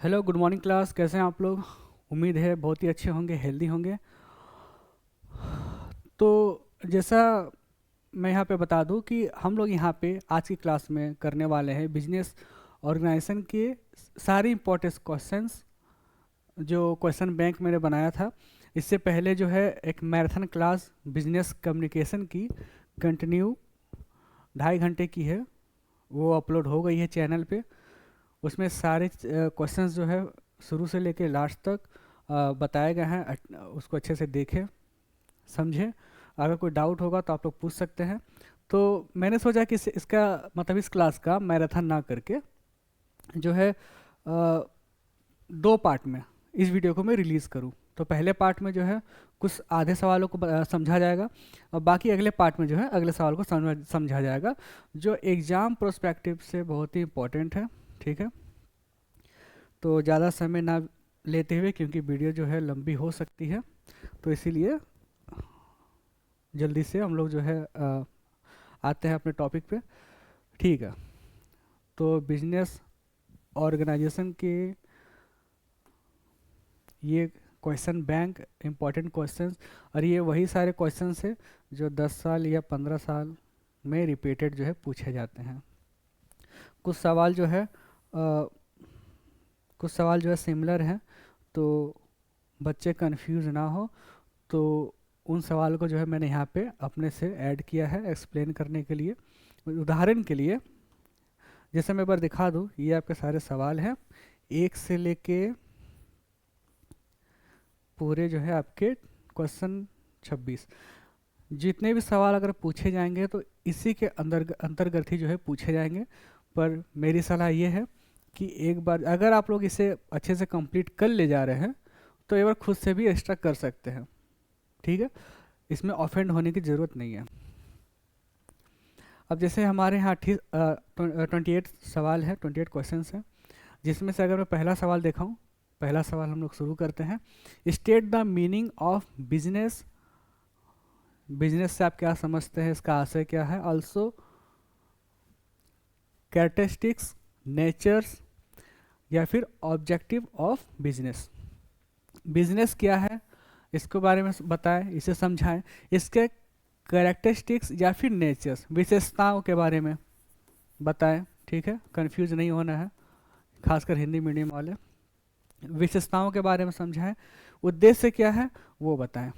Hello, good morning class. कैसे हैं आप लोग? उम्मीद है बहुत ही अच्छे होंगे, हेल्दी होंगे। तो जैसा मैं यहाँ पे बता दूँ कि हम लोग यहाँ पे आज की क्लास में करने वाले हैं बिजनेस ऑर्गेनाइजेशन के सारे इंपॉर्टेंट क्वेश्चंस जो क्वेश्चन बैंक मैंने बनाया था। इससे पहले जो है एक मैराथन क्लास बिजनेस कम्युनिकेशन की कंटिन्यू 2.5 घंटे की है, वो अपलोड हो गई है चैनल पे। उसमें सारे क्वेश्चंस जो है शुरू से लेके लास्ट तक बताए गए हैं। उसको अच्छे से देखें, समझें। अगर कोई डाउट होगा तो आप लोग पूछ सकते हैं। तो मैंने सोचा कि इसका मतलब इस क्लास का मैराथन ना करके जो है 2 पार्ट में इस वीडियो को मैं रिलीज़ करूं। तो पहले पार्ट में जो है कुछ आधे सवालों को समझा जाएगा, और बाकी अगले पार्ट में जो है अगले सवाल को समझा जाएगा, जो एग्ज़ाम प्रोस्पेक्टिव से बहुत ही इम्पोर्टेंट है। ठीक है, तो ज़्यादा समय ना लेते हुए, क्योंकि वीडियो जो है लंबी हो सकती है, तो इसीलिए जल्दी से हम लोग जो है आते हैं अपने टॉपिक पे। ठीक है, तो बिजनेस ऑर्गेनाइजेशन के ये क्वेश्चन बैंक इम्पॉर्टेंट क्वेश्चंस, और ये वही सारे क्वेश्चंस है जो 10 साल या 15 साल में रिपीटेड जो है पूछे जाते हैं। कुछ सवाल जो है सिमिलर हैं, तो बच्चे कंफ्यूज ना हो, तो उन सवाल को जो है मैंने यहाँ पे अपने से ऐड किया है एक्सप्लेन करने के लिए। उदाहरण के लिए जैसे मैं एक बार दिखा दूँ, ये आपके सारे सवाल हैं, 1 से लेके पूरे जो है आपके क्वेश्चन 26। जितने भी सवाल अगर पूछे जाएंगे तो इसी के अंतर्गत ही जो है पूछे जाएंगे। पर मेरी सलाह ये है कि एक बार अगर आप लोग इसे अच्छे से कंप्लीट कर ले जा रहे हैं तो एक बार खुद से भी एक्स्ट्रा कर सकते हैं। ठीक है, इसमें ऑफेंड होने की ज़रूरत नहीं है। अब जैसे हमारे यहाँ 28 सवाल है, 28 क्वेश्चन हैं, जिसमें से अगर मैं पहला सवाल दिखाऊँ, पहला सवाल हम लोग शुरू करते हैं। State the meaning of business. Business से आप क्या समझते हैं, इसका आशय क्या है? ऑल्सो कैरेक्टरिस्टिक्स, नेचर्स, या फिर ऑब्जेक्टिव ऑफ बिजनेस। बिजनेस क्या है इसके बारे में बताएं, इसे समझाएं। इसके कैरेक्टरिस्टिक्स या फिर नेचर्स, विशेषताओं के बारे में बताएं। ठीक है, कंफ्यूज नहीं होना है, खासकर हिंदी मीडियम वाले। विशेषताओं के बारे में समझाएं, उद्देश्य क्या है वो बताएं।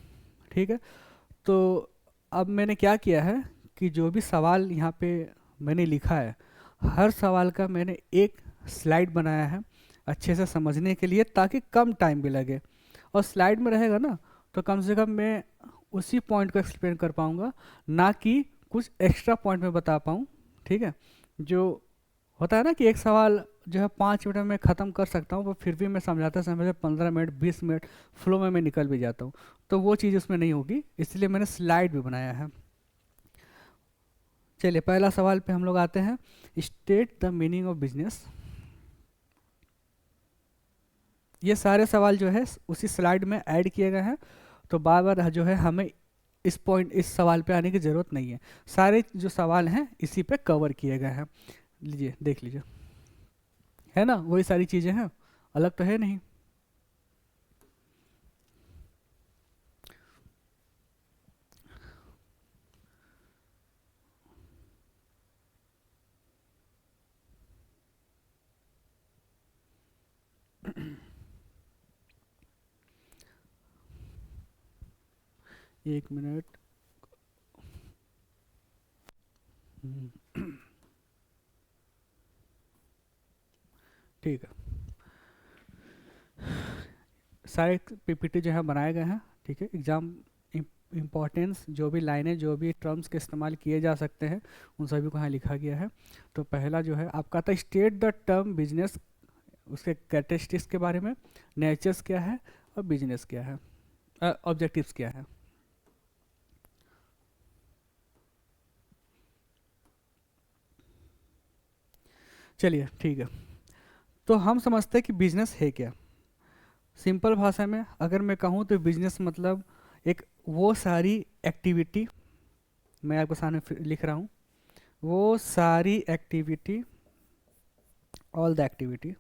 ठीक है, तो अब मैंने क्या किया है कि जो भी सवाल यहाँ पे मैंने लिखा है, हर सवाल का मैंने एक स्लाइड बनाया है अच्छे से समझने के लिए, ताकि कम टाइम भी लगे। और स्लाइड में रहेगा ना, तो कम से कम मैं उसी पॉइंट को एक्सप्लेन कर पाऊँगा, ना कि कुछ एक्स्ट्रा पॉइंट में बता पाऊँ। ठीक है, जो होता है ना कि एक सवाल जो है 5 मिनट में ख़त्म कर सकता हूँ, पर फिर भी मैं समझाते समझाते 15 मिनट 20 मिनट फ्लो में मैं निकल भी जाता हूँ, तो वो चीज़ उसमें नहीं होगी, इसलिए मैंने स्लाइड भी बनाया है। चलिए पहला सवाल पे हम लोग आते हैं। State the meaning of business. ये सारे सवाल जो है उसी स्लाइड में ऐड किए गए हैं, तो बार बार जो है हमें इस सवाल पे आने की ज़रूरत नहीं है। सारे जो सवाल हैं इसी पे कवर किए गए हैं। लीजिए देख लीजिए, है ना, वही सारी चीज़ें हैं, अलग तो है नहीं। एक मिनट। ठीक है, सारे पीपीटी जो है बनाए गए हैं। ठीक है, एग्जाम इम्पॉर्टेंस, जो भी लाइनें जो भी टर्म्स के इस्तेमाल किए जा सकते हैं उन सभी को यहाँ लिखा गया है। तो पहला जो है आपका था स्टेट द टर्म बिजनेस, उसके कैरेक्टरिस्टिक्स के बारे में, नेचर्स क्या है और बिजनेस क्या है, ऑब्जेक्टिव्स क्या है। चलिए ठीक है, तो हम समझते हैं कि बिजनेस है क्या। सिंपल भाषा में अगर मैं कहूँ तो बिजनेस मतलब एक वो सारी एक्टिविटी, मैं आपके सामने लिख रहा हूँ, वो सारी activity, all the activity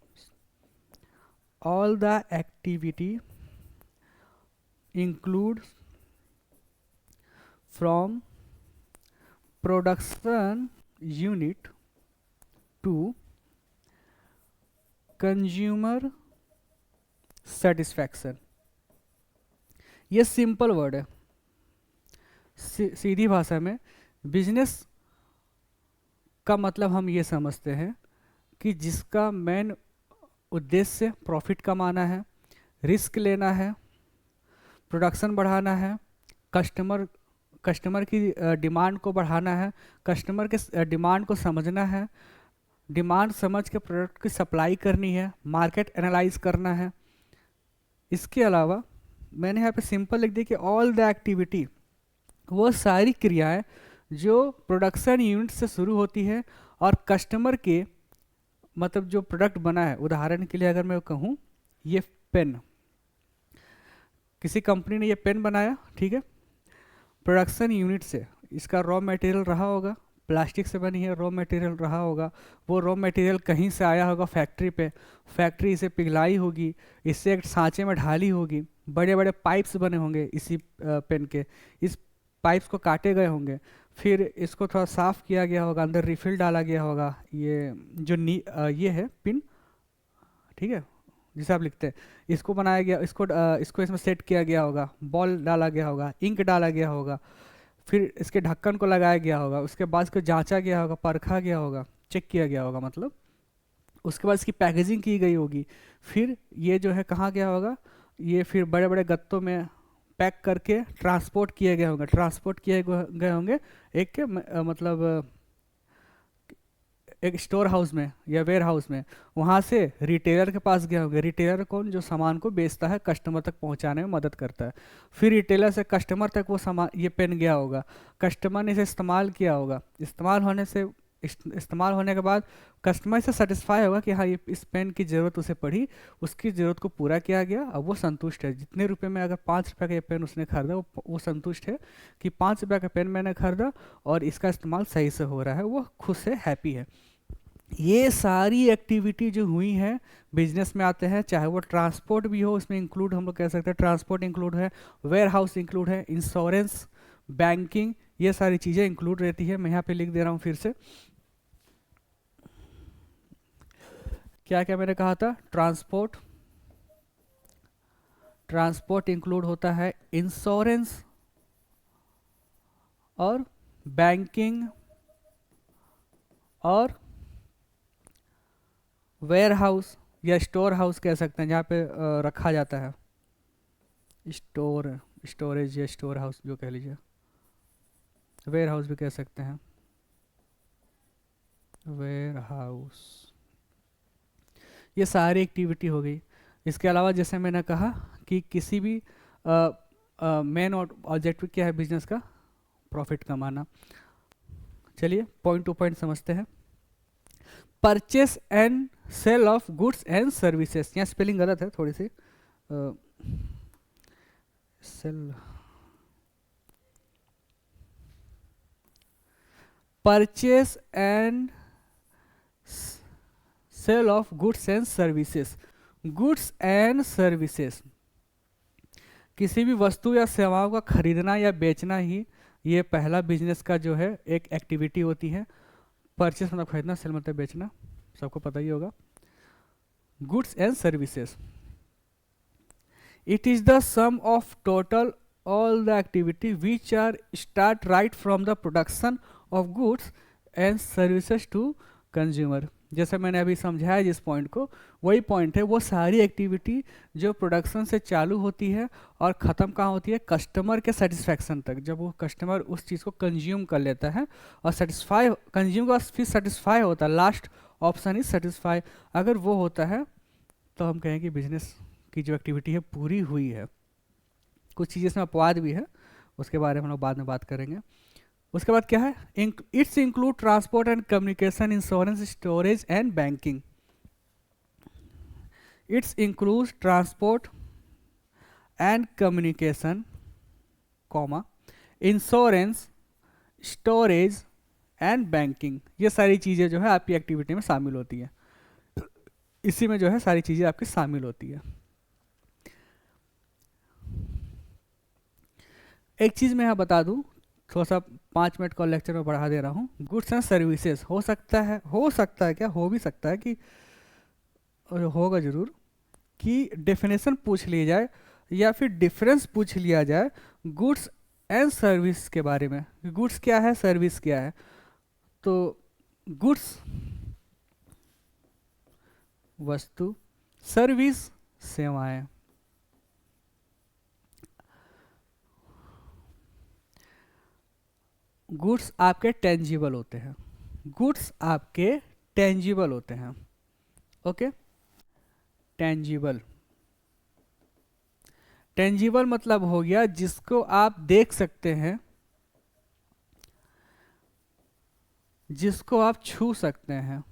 all the activity include from production unit to consumer satisfaction. ये सिंपल वर्ड है, सीधी भाषा में बिजनेस का मतलब हम ये समझते हैं कि जिसका मेन उद्देश्य प्रॉफिट कमाना है, रिस्क लेना है, प्रोडक्शन बढ़ाना है, कस्टमर की डिमांड को बढ़ाना है, कस्टमर के डिमांड को समझना है, डिमांड समझ के प्रोडक्ट की सप्लाई करनी है, मार्केट एनालाइज करना है। इसके अलावा मैंने यहाँ पे सिंपल लिख दिया कि ऑल द एक्टिविटी, वो सारी क्रियाएं जो प्रोडक्शन यूनिट से शुरू होती है और कस्टमर के मतलब जो प्रोडक्ट बना है, उदाहरण के लिए अगर मैं कहूँ ये पेन, किसी कंपनी ने ये पेन बनाया, ठीक है, प्रोडक्शन यूनिट से इसका रॉ मटेरियल रहा होगा, प्लास्टिक से बनी है, रॉ मटेरियल रहा होगा, वो रॉ मटेरियल कहीं से आया होगा फैक्ट्री पे, फैक्ट्री इसे पिघलाई होगी, इससे एक सांचे में ढाली होगी, बड़े बड़े पाइप्स बने होंगे इसी पेन के, इस पाइप्स को काटे गए होंगे, फिर इसको थोड़ा साफ़ किया गया होगा, अंदर रिफिल डाला गया होगा, ये जो ये है पिन, ठीक है, जिसे आप लिखते हैं, इसको बनाया गया, इसको इसमें सेट किया गया होगा, बॉल डाला गया होगा, इंक डाला गया होगा, फिर इसके ढक्कन को लगाया गया होगा, उसके बाद इसको जांचा गया होगा, परखा गया होगा, चेक किया गया होगा मतलब, उसके बाद इसकी पैकेजिंग की गई होगी, फिर ये जो है कहाँ गया होगा, ये फिर बड़े बड़े गत्तों में पैक करके ट्रांसपोर्ट किए गए होंगे, एक मतलब एक स्टोर हाउस में या वेयर हाउस में, वहाँ से रिटेलर के पास गए होंगे, रिटेलर कौन, जो सामान को बेचता है, कस्टमर तक पहुँचाने में मदद करता है, फिर रिटेलर से कस्टमर तक वो सामान, ये पेन गया होगा, कस्टमर ने इसे इस्तेमाल किया होगा, इस्तेमाल होने के बाद कस्टमर से सेटिस्फाई होगा कि हाँ ये इस पेन की ज़रूरत उसे पड़ी, उसकी ज़रूरत को पूरा किया गया, अब वो संतुष्ट है, जितने रुपए में, अगर 5 रुपये का ये पेन उसने खरीदा, वो संतुष्ट है कि 5 रुपये का पेन मैंने खरीदा और इसका इस्तेमाल सही से हो रहा है, वो खुश है, हैप्पी है। ये सारी एक्टिविटी जो हुई हैं बिजनेस में आते हैं, चाहे वो ट्रांसपोर्ट भी हो, इसमें इंक्लूड हम लोग कह सकते हैं, ट्रांसपोर्ट इंक्लूड है, वेयर हाउस इंक्लूड है, इंश्योरेंस, बैंकिंग, ये सारी चीज़ें इंक्लूड रहती है। मैं यहाँ पे लिख दे रहा हूँ फिर से, क्या क्या मैंने कहा था, ट्रांसपोर्ट इंक्लूड होता है, इंश्योरेंस और बैंकिंग और वेयर हाउस या स्टोर हाउस कह सकते हैं, जहाँ पे रखा जाता है, स्टोरेज या स्टोर हाउस जो कह लीजिए, वेयर हाउस भी कह सकते हैं, वेयर हाउस। ये सारी एक्टिविटी हो गई। इसके अलावा जैसे मैंने कहा कि किसी भी मेन ऑब्जेक्टिव क्या है बिजनेस का, प्रॉफिट कमाना। चलिए पॉइंट टू पॉइंट समझते हैं। Purchase and sale of goods and services, यहाँ स्पेलिंग गलत है थोड़ी सी, sale, purchase and sale of goods and services. Goods and services, किसी भी वस्तु या सेवाओं का खरीदना या बेचना ही ये पहला बिजनेस का जो है एक एक्टिविटी होती है। परचेस मतलब खरीदना, सेल मतलब बेचना, सबको पता ही होगा। Goods and services, it is the sum of total all the activity which are start right from the production of goods and services to consumer। जैसे मैंने अभी समझाया जिस पॉइंट को, वही पॉइंट है, वो सारी एक्टिविटी जो प्रोडक्शन से चालू होती है और ख़त्म कहाँ होती है, कस्टमर के सेटिस्फैक्शन तक, जब वो कस्टमर उस चीज़ को कंज्यूम कर लेता है और सेटिस्फाई, कंज्यूम का फिर सेटिस्फाई होता है, लास्ट ऑप्शन इज सेटिस्फाई। अगर वो होता है तो हम कहें कि बिजनेस की जो एक्टिविटी है पूरी हुई है। कुछ चीज़ें इसमें अपवाद भी है, उसके बारे में हम लोग बाद में बात करेंगे। उसके बाद क्या है, it's include transport and communication, insurance, storage and banking. It's include transport and communication, comma, insurance, storage and banking. ये सारी चीज़ें जो है आपकी एक्टिविटी में शामिल होती हैं। इसी में जो है सारी चीज़ें आपकी शामिल होती है। एक चीज़ मैं यहाँ बता दूँ, थोड़ा सा 5 मिनट का लेक्चर में बढ़ा दे रहा हूँ। गुड्स एंड सर्विसेज हो सकता है क्या, हो भी सकता है कि, और होगा ज़रूर, कि डेफिनेशन पूछ ली जाए या फिर डिफरेंस पूछ लिया जाए गुड्स एंड सर्विस के बारे में। गुड्स क्या है, सर्विस क्या है। तो गुड्स वस्तु, सर्विस सेवाएं। गुड्स आपके टेंजिबल होते हैं, गुड्स आपके टेंजिबल होते हैं। ओके, टेंजिबल, टेंजिबल मतलब हो गया जिसको आप देख सकते हैं, जिसको आप छू सकते हैं।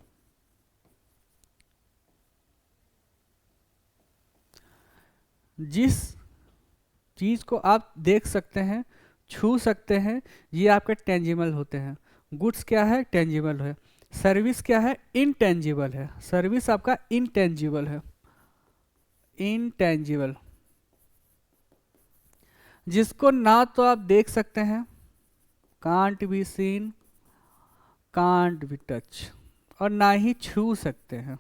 जिस चीज को आप देख सकते हैं, छू सकते हैं, ये आपके टेंजिबल होते हैं। गुड्स क्या है, टेंजिबल है। सर्विस क्या है, इनटेंजिबल है। सर्विस आपका इनटेंजिबल है, इनटेंजिबल, जिसको ना तो आप देख सकते हैं, can't be seen, can't be touch, और ना ही छू सकते हैं।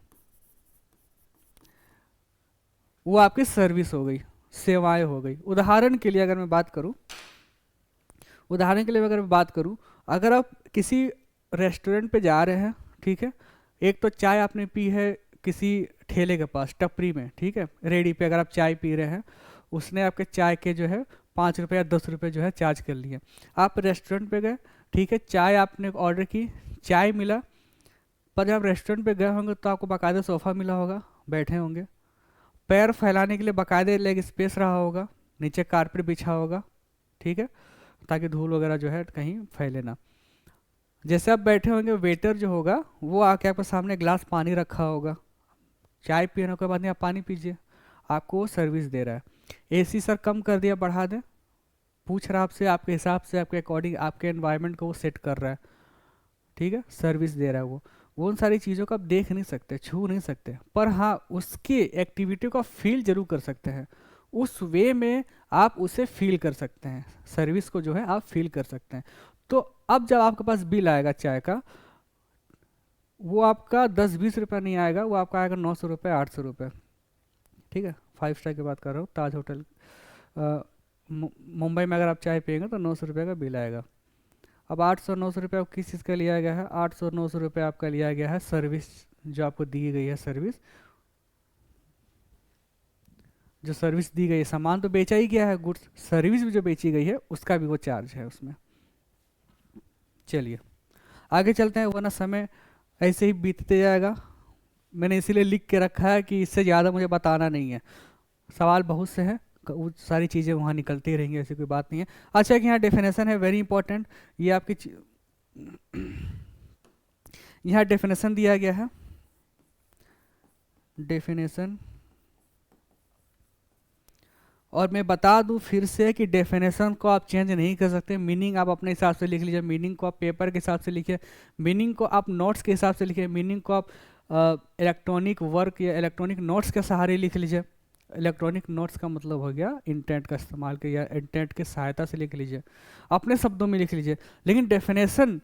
वो आपकी सर्विस हो गई, सेवाएं हो गई। उदाहरण के लिए अगर मैं बात करूं, अगर आप किसी रेस्टोरेंट पे जा रहे हैं, ठीक है, एक तो चाय आपने पी है किसी ठेले के पास, टपरी में, ठीक है, रेडी पे अगर आप चाय पी रहे हैं, उसने आपके चाय के जो है 5 रुपये या 10 रुपये जो है चार्ज कर लिए। आप रेस्टोरेंट पे गए, ठीक है, चाय आपने ऑर्डर की, चाय मिला, पर जब आप रेस्टोरेंट पे गए होंगे तो आपको बाकायदा सोफ़ा मिला होगा, बैठे होंगे, पैर फैलाने के लिए बाकायदे लेग स्पेस रहा होगा, नीचे कारपेट बिछा होगा, ठीक है, ताकि धूल वगैरह जो है कहीं फैले ना। जैसे आप बैठे होंगे, वेटर जो होगा वो आके आपके सामने गिलास पानी रखा होगा, चाय पीने के बाद नहीं आप पानी पीजिए, आपको वो सर्विस दे रहा है। एसी सर कम कर दिया, बढ़ा दें, पूछ रहा आपसे, आपके हिसाब से, आपके अकॉर्डिंग, आपके एनवायरनमेंट को वो सेट कर रहा है, ठीक है, सर्विस दे रहा है वो उन सारी चीज़ों को आप देख नहीं सकते, छू नहीं सकते, पर हाँ उसकी एक्टिविटी को आप फील जरूर कर सकते हैं। उस वे में आप उसे फील कर सकते हैं, सर्विस को जो है आप फील कर सकते हैं। तो अब जब आपके पास बिल आएगा चाय का, वो आपका 10-20 रुपये नहीं आएगा, वो आपका आएगा 900 रुपये, 800 रुपये, ठीक है। 5 स्टार की बात कर रहा हूँ, ताज होटल मुंबई में अगर आप चाय पियेंगे तो 900 रुपये का बिल आएगा। अब 800-900 रुपये आपको किस चीज़ का लिया गया है, 800-900 रुपये आपका लिया गया है सर्विस, जो आपको दी गई है सर्विस, जो सर्विस दी गई है, सामान तो बेचा ही गया है, गुड्स, सर्विस भी जो बेची गई है उसका भी वो चार्ज है उसमें। चलिए आगे चलते हैं, वरना समय ऐसे ही बीतते जाएगा। मैंने इसीलिए लिख के रखा है कि इससे ज़्यादा मुझे बताना नहीं है, सवाल बहुत से हैं, वो सारी चीज़ें वहाँ निकलती रहेंगी, ऐसी कोई बात नहीं है। अच्छा कि यहाँ डेफिनेशन है, वेरी इंपॉर्टेंट, ये आपकी यहाँ डेफिनेशन दिया गया है, डेफिनेशन, और मैं बता दूं फिर से कि डेफिनेशन को आप चेंज नहीं कर सकते। मीनिंग आप अपने हिसाब से लिख लीजिए, मीनिंग को आप पेपर के हिसाब से लिखिए, मीनिंग को आप नोट्स के हिसाब से लिखिए, मीनिंग को आप इलेक्ट्रॉनिक वर्क या इलेक्ट्रॉनिक नोट्स के सहारे लिख लीजिए। इलेक्ट्रॉनिक नोट्स का मतलब हो गया इंटेंट का इस्तेमाल के, या इंटेंट की सहायता से लिख लीजिए, अपने शब्दों में लिख लीजिए। लेकिन डेफिनेशन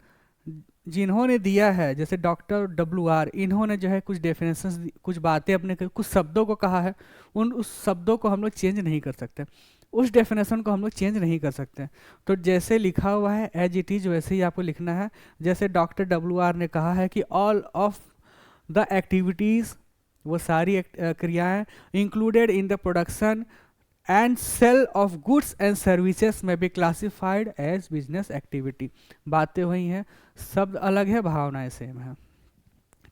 जिन्होंने दिया है, जैसे डॉक्टर WR, इन्होंने जो है कुछ डेफिनेशन, कुछ बातें अपने कुछ शब्दों को कहा है, उस शब्दों को हम लोग चेंज नहीं कर सकते, उस डेफिनेशन को हम लोग चेंज नहीं कर सकते। तो जैसे लिखा हुआ है एज इट इज़ वैसे ही आपको लिखना है। जैसे डॉक्टर WR ने कहा है कि ऑल ऑफ द एक्टिविटीज़, वो सारी क्रियाएं, included in the production and sale of goods and services में be classified as business activity. बातें हुई हैं, शब्द अलग है, भावनाएं सेम है,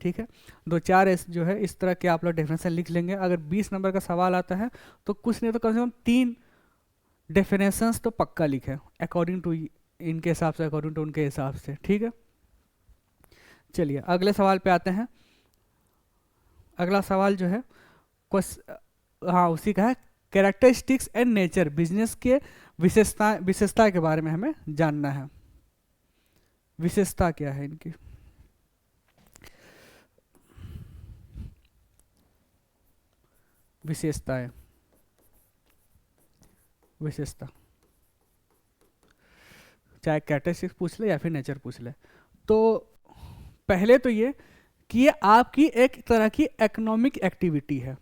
ठीक है। 2-4 जो है इस तरह के आप लोग डेफिनेशन लिख लेंगे। अगर 20 नंबर का सवाल आता है तो कुछ नहीं तो कम से कम 3 डेफिनेशंस तो पक्का लिखे, अकॉर्डिंग टू इनके हिसाब से, अकॉर्डिंग टू उनके हिसाब से, ठीक है। चलिए अगले सवाल पे आते हैं। अगला सवाल जो है हाँ उसी का है, कैरेक्टरिस्टिक्स एंड नेचर, बिजनेस के विशेषता के बारे में हमें जानना है। विशेषता क्या है इनकी। विशेषताएं, विशेषता, चाहे कैरेक्टरिस्टिक्स पूछ ले या फिर नेचर पूछ ले। तो पहले तो ये कि ये आपकी एक तरह की इकोनॉमिक एक्टिविटी है।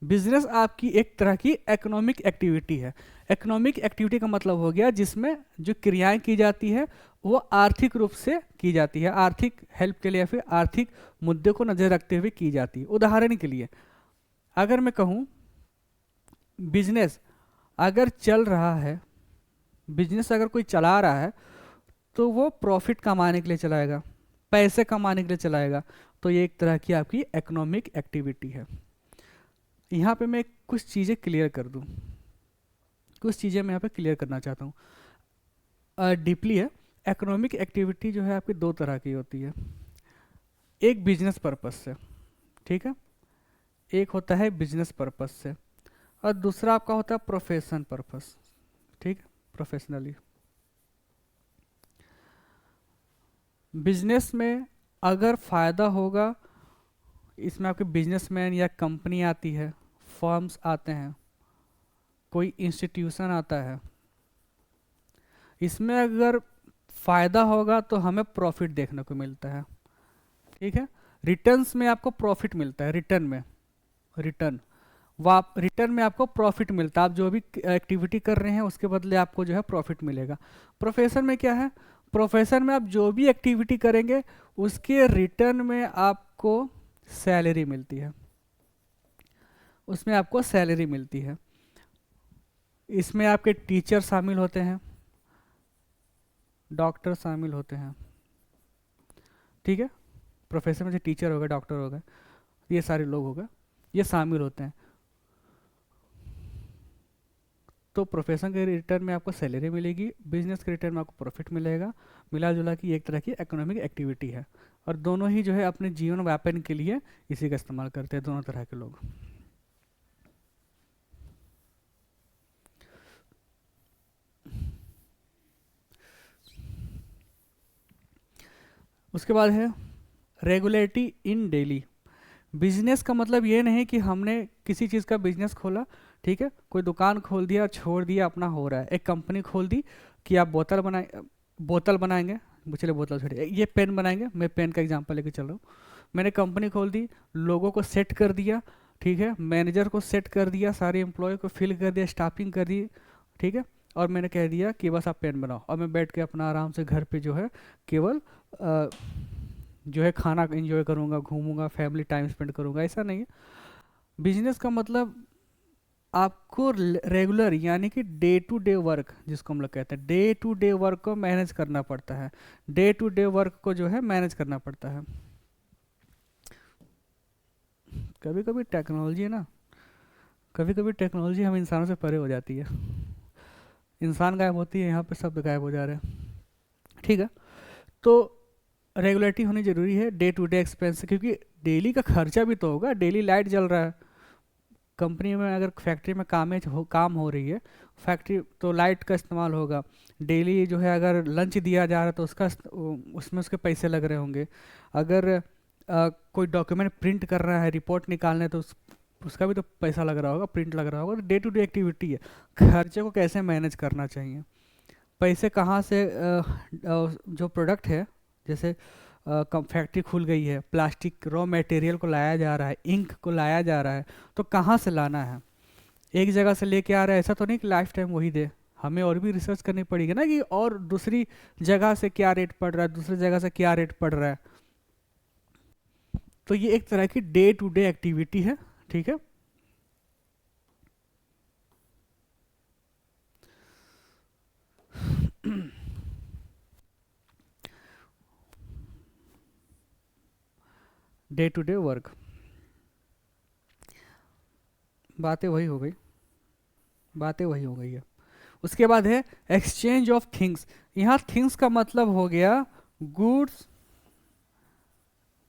बिजनेस आपकी एक तरह की इकोनॉमिक एक्टिविटी है। इकोनॉमिक एक्टिविटी का मतलब हो गया जिसमें जो क्रियाएं की जाती है वो आर्थिक रूप से की जाती है, आर्थिक हेल्प के लिए या फिर आर्थिक मुद्दे को नजर रखते हुए की जाती है। उदाहरण के लिए अगर मैं कहूँ बिजनेस अगर चल रहा है, बिजनेस अगर कोई चला रहा है तो वो प्रॉफिट कमाने के लिए चलाएगा, पैसे कमाने के लिए चलाएगा। तो ये एक तरह की आपकी इकोनॉमिक एक्टिविटी है। यहाँ पे मैं कुछ चीज़ें क्लियर कर दूँ, कुछ चीज़ें मैं यहाँ पे क्लियर करना चाहता हूँ डीपली है। इकोनॉमिक एक्टिविटी जो है आपकी दो तरह की होती है, एक बिजनेस पर्पस से, ठीक है, एक होता है बिजनेस पर्पस से, और दूसरा आपका होता है प्रोफेशन पर्पस, ठीक है, प्रोफेशनली। बिजनेस में अगर फ़ायदा होगा, इसमें आपके बिजनेसमैन या कंपनी आती है, फर्म्स आते हैं, कोई इंस्टीट्यूशन आता है, इसमें अगर फ़ायदा होगा तो हमें प्रॉफिट देखने को मिलता है, ठीक है। रिटर्न्स में आपको प्रॉफिट मिलता है, रिटर्न में, रिटर्न में आपको प्रॉफिट मिलता है। आप जो भी एक्टिविटी कर रहे हैं उसके बदले आपको जो है प्रॉफिट मिलेगा। प्रोफेशन में क्या है, प्रोफेशन में आप जो भी एक्टिविटी करेंगे उसके रिटर्न में आपको सैलरी मिलती है, उसमें आपको सैलरी मिलती है। इसमें आपके टीचर शामिल होते हैं, डॉक्टर शामिल होते हैं, ठीक है। प्रोफेशन में जो टीचर होगा, डॉक्टर होगा, ये सारे लोग होगा, ये शामिल होते हैं। तो प्रोफेशन के रिटर्न में आपको सैलरी मिलेगी, बिजनेस के रिटर्न में आपको प्रॉफिट मिलेगा। मिला जुला की एक तरह की इकोनॉमिक एक्टिविटी है, और दोनों ही जो है अपने जीवन व्यापन के लिए इसी का इस्तेमाल करते हैं, दोनों तरह के लोग। उसके बाद है रेगुलेटरी इन डेली। बिजनेस का मतलब ये नहीं कि हमने किसी चीज़ का बिजनेस खोला, ठीक है, कोई दुकान खोल दिया, छोड़ दिया, अपना हो रहा है। एक कंपनी खोल दी कि आप बोतल बनाएंगे, चलिए बोतल छोड़िए, ये पेन बनाएंगे, मैं पेन का एग्जांपल लेके चल रहा हूँ। मैंने कंपनी खोल दी, लोगों को सेट कर दिया, ठीक है, मैनेजर को सेट कर दिया, सारे एम्प्लॉय को फिल कर दिया, स्टाफिंग कर दी, ठीक है, और मैंने कह दिया कि बस आप पेन बनाओ, और मैं बैठ के अपना आराम से घर पे जो है केवल जो है खाना एंजॉय करूँगा, घूमूंगा, फैमिली टाइम स्पेंड करूँगा, ऐसा नहीं है। बिजनेस का मतलब आपको रेगुलर यानी कि डे टू डे वर्क, जिसको हम लोग कहते हैं, डे टू डे वर्क को मैनेज करना पड़ता है, डे टू डे वर्क को जो है मैनेज करना पड़ता है। कभी कभी टेक्नोलॉजी ना, कभी कभी टेक्नोलॉजी हम इंसानों से परे हो जाती है, इंसान गायब होती है, यहाँ पे शब्द गायब हो जा रहे हैं, ठीक है। तो रेगुलरिटी होनी जरूरी है, डे टू डे एक्सपेंस, क्योंकि डेली का खर्चा भी तो होगा। डेली लाइट जल रहा है, कंपनी में अगर फैक्ट्री में काम हो रही है, फैक्ट्री तो लाइट का इस्तेमाल होगा। डेली जो है अगर लंच दिया जा रहा है तो उसमें उसके पैसे लग रहे होंगे। अगर कोई डॉक्यूमेंट प्रिंट कर रहा है, रिपोर्ट निकालना है, तो उसका भी तो पैसा लग रहा होगा, प्रिंट लग रहा होगा। तो डे टू डे एक्टिविटी है, खर्चे को कैसे मैनेज करना चाहिए, पैसे कहाँ से, जो प्रोडक्ट है, जैसे फैक्ट्री खुल गई है, प्लास्टिक रॉ मटेरियल को लाया जा रहा है, इंक को लाया जा रहा है, तो कहाँ से लाना है, एक जगह से लेके आ रहा है, ऐसा तो नहीं कि लाइफ टाइम वही दे, हमें और भी रिसर्च करनी पड़ेगी ना कि और दूसरी जगह से क्या रेट पड़ रहा है, दूसरी जगह से क्या रेट पड़ रहा है। तो ये एक तरह की डे टू डे एक्टिविटी है, ठीक है। डे टू डे वर्क, बातें वही हो गई, बातें वही हो गई है। उसके बाद है एक्सचेंज ऑफ थिंग्स। यहाँ थिंग्स का मतलब हो गया गुड्स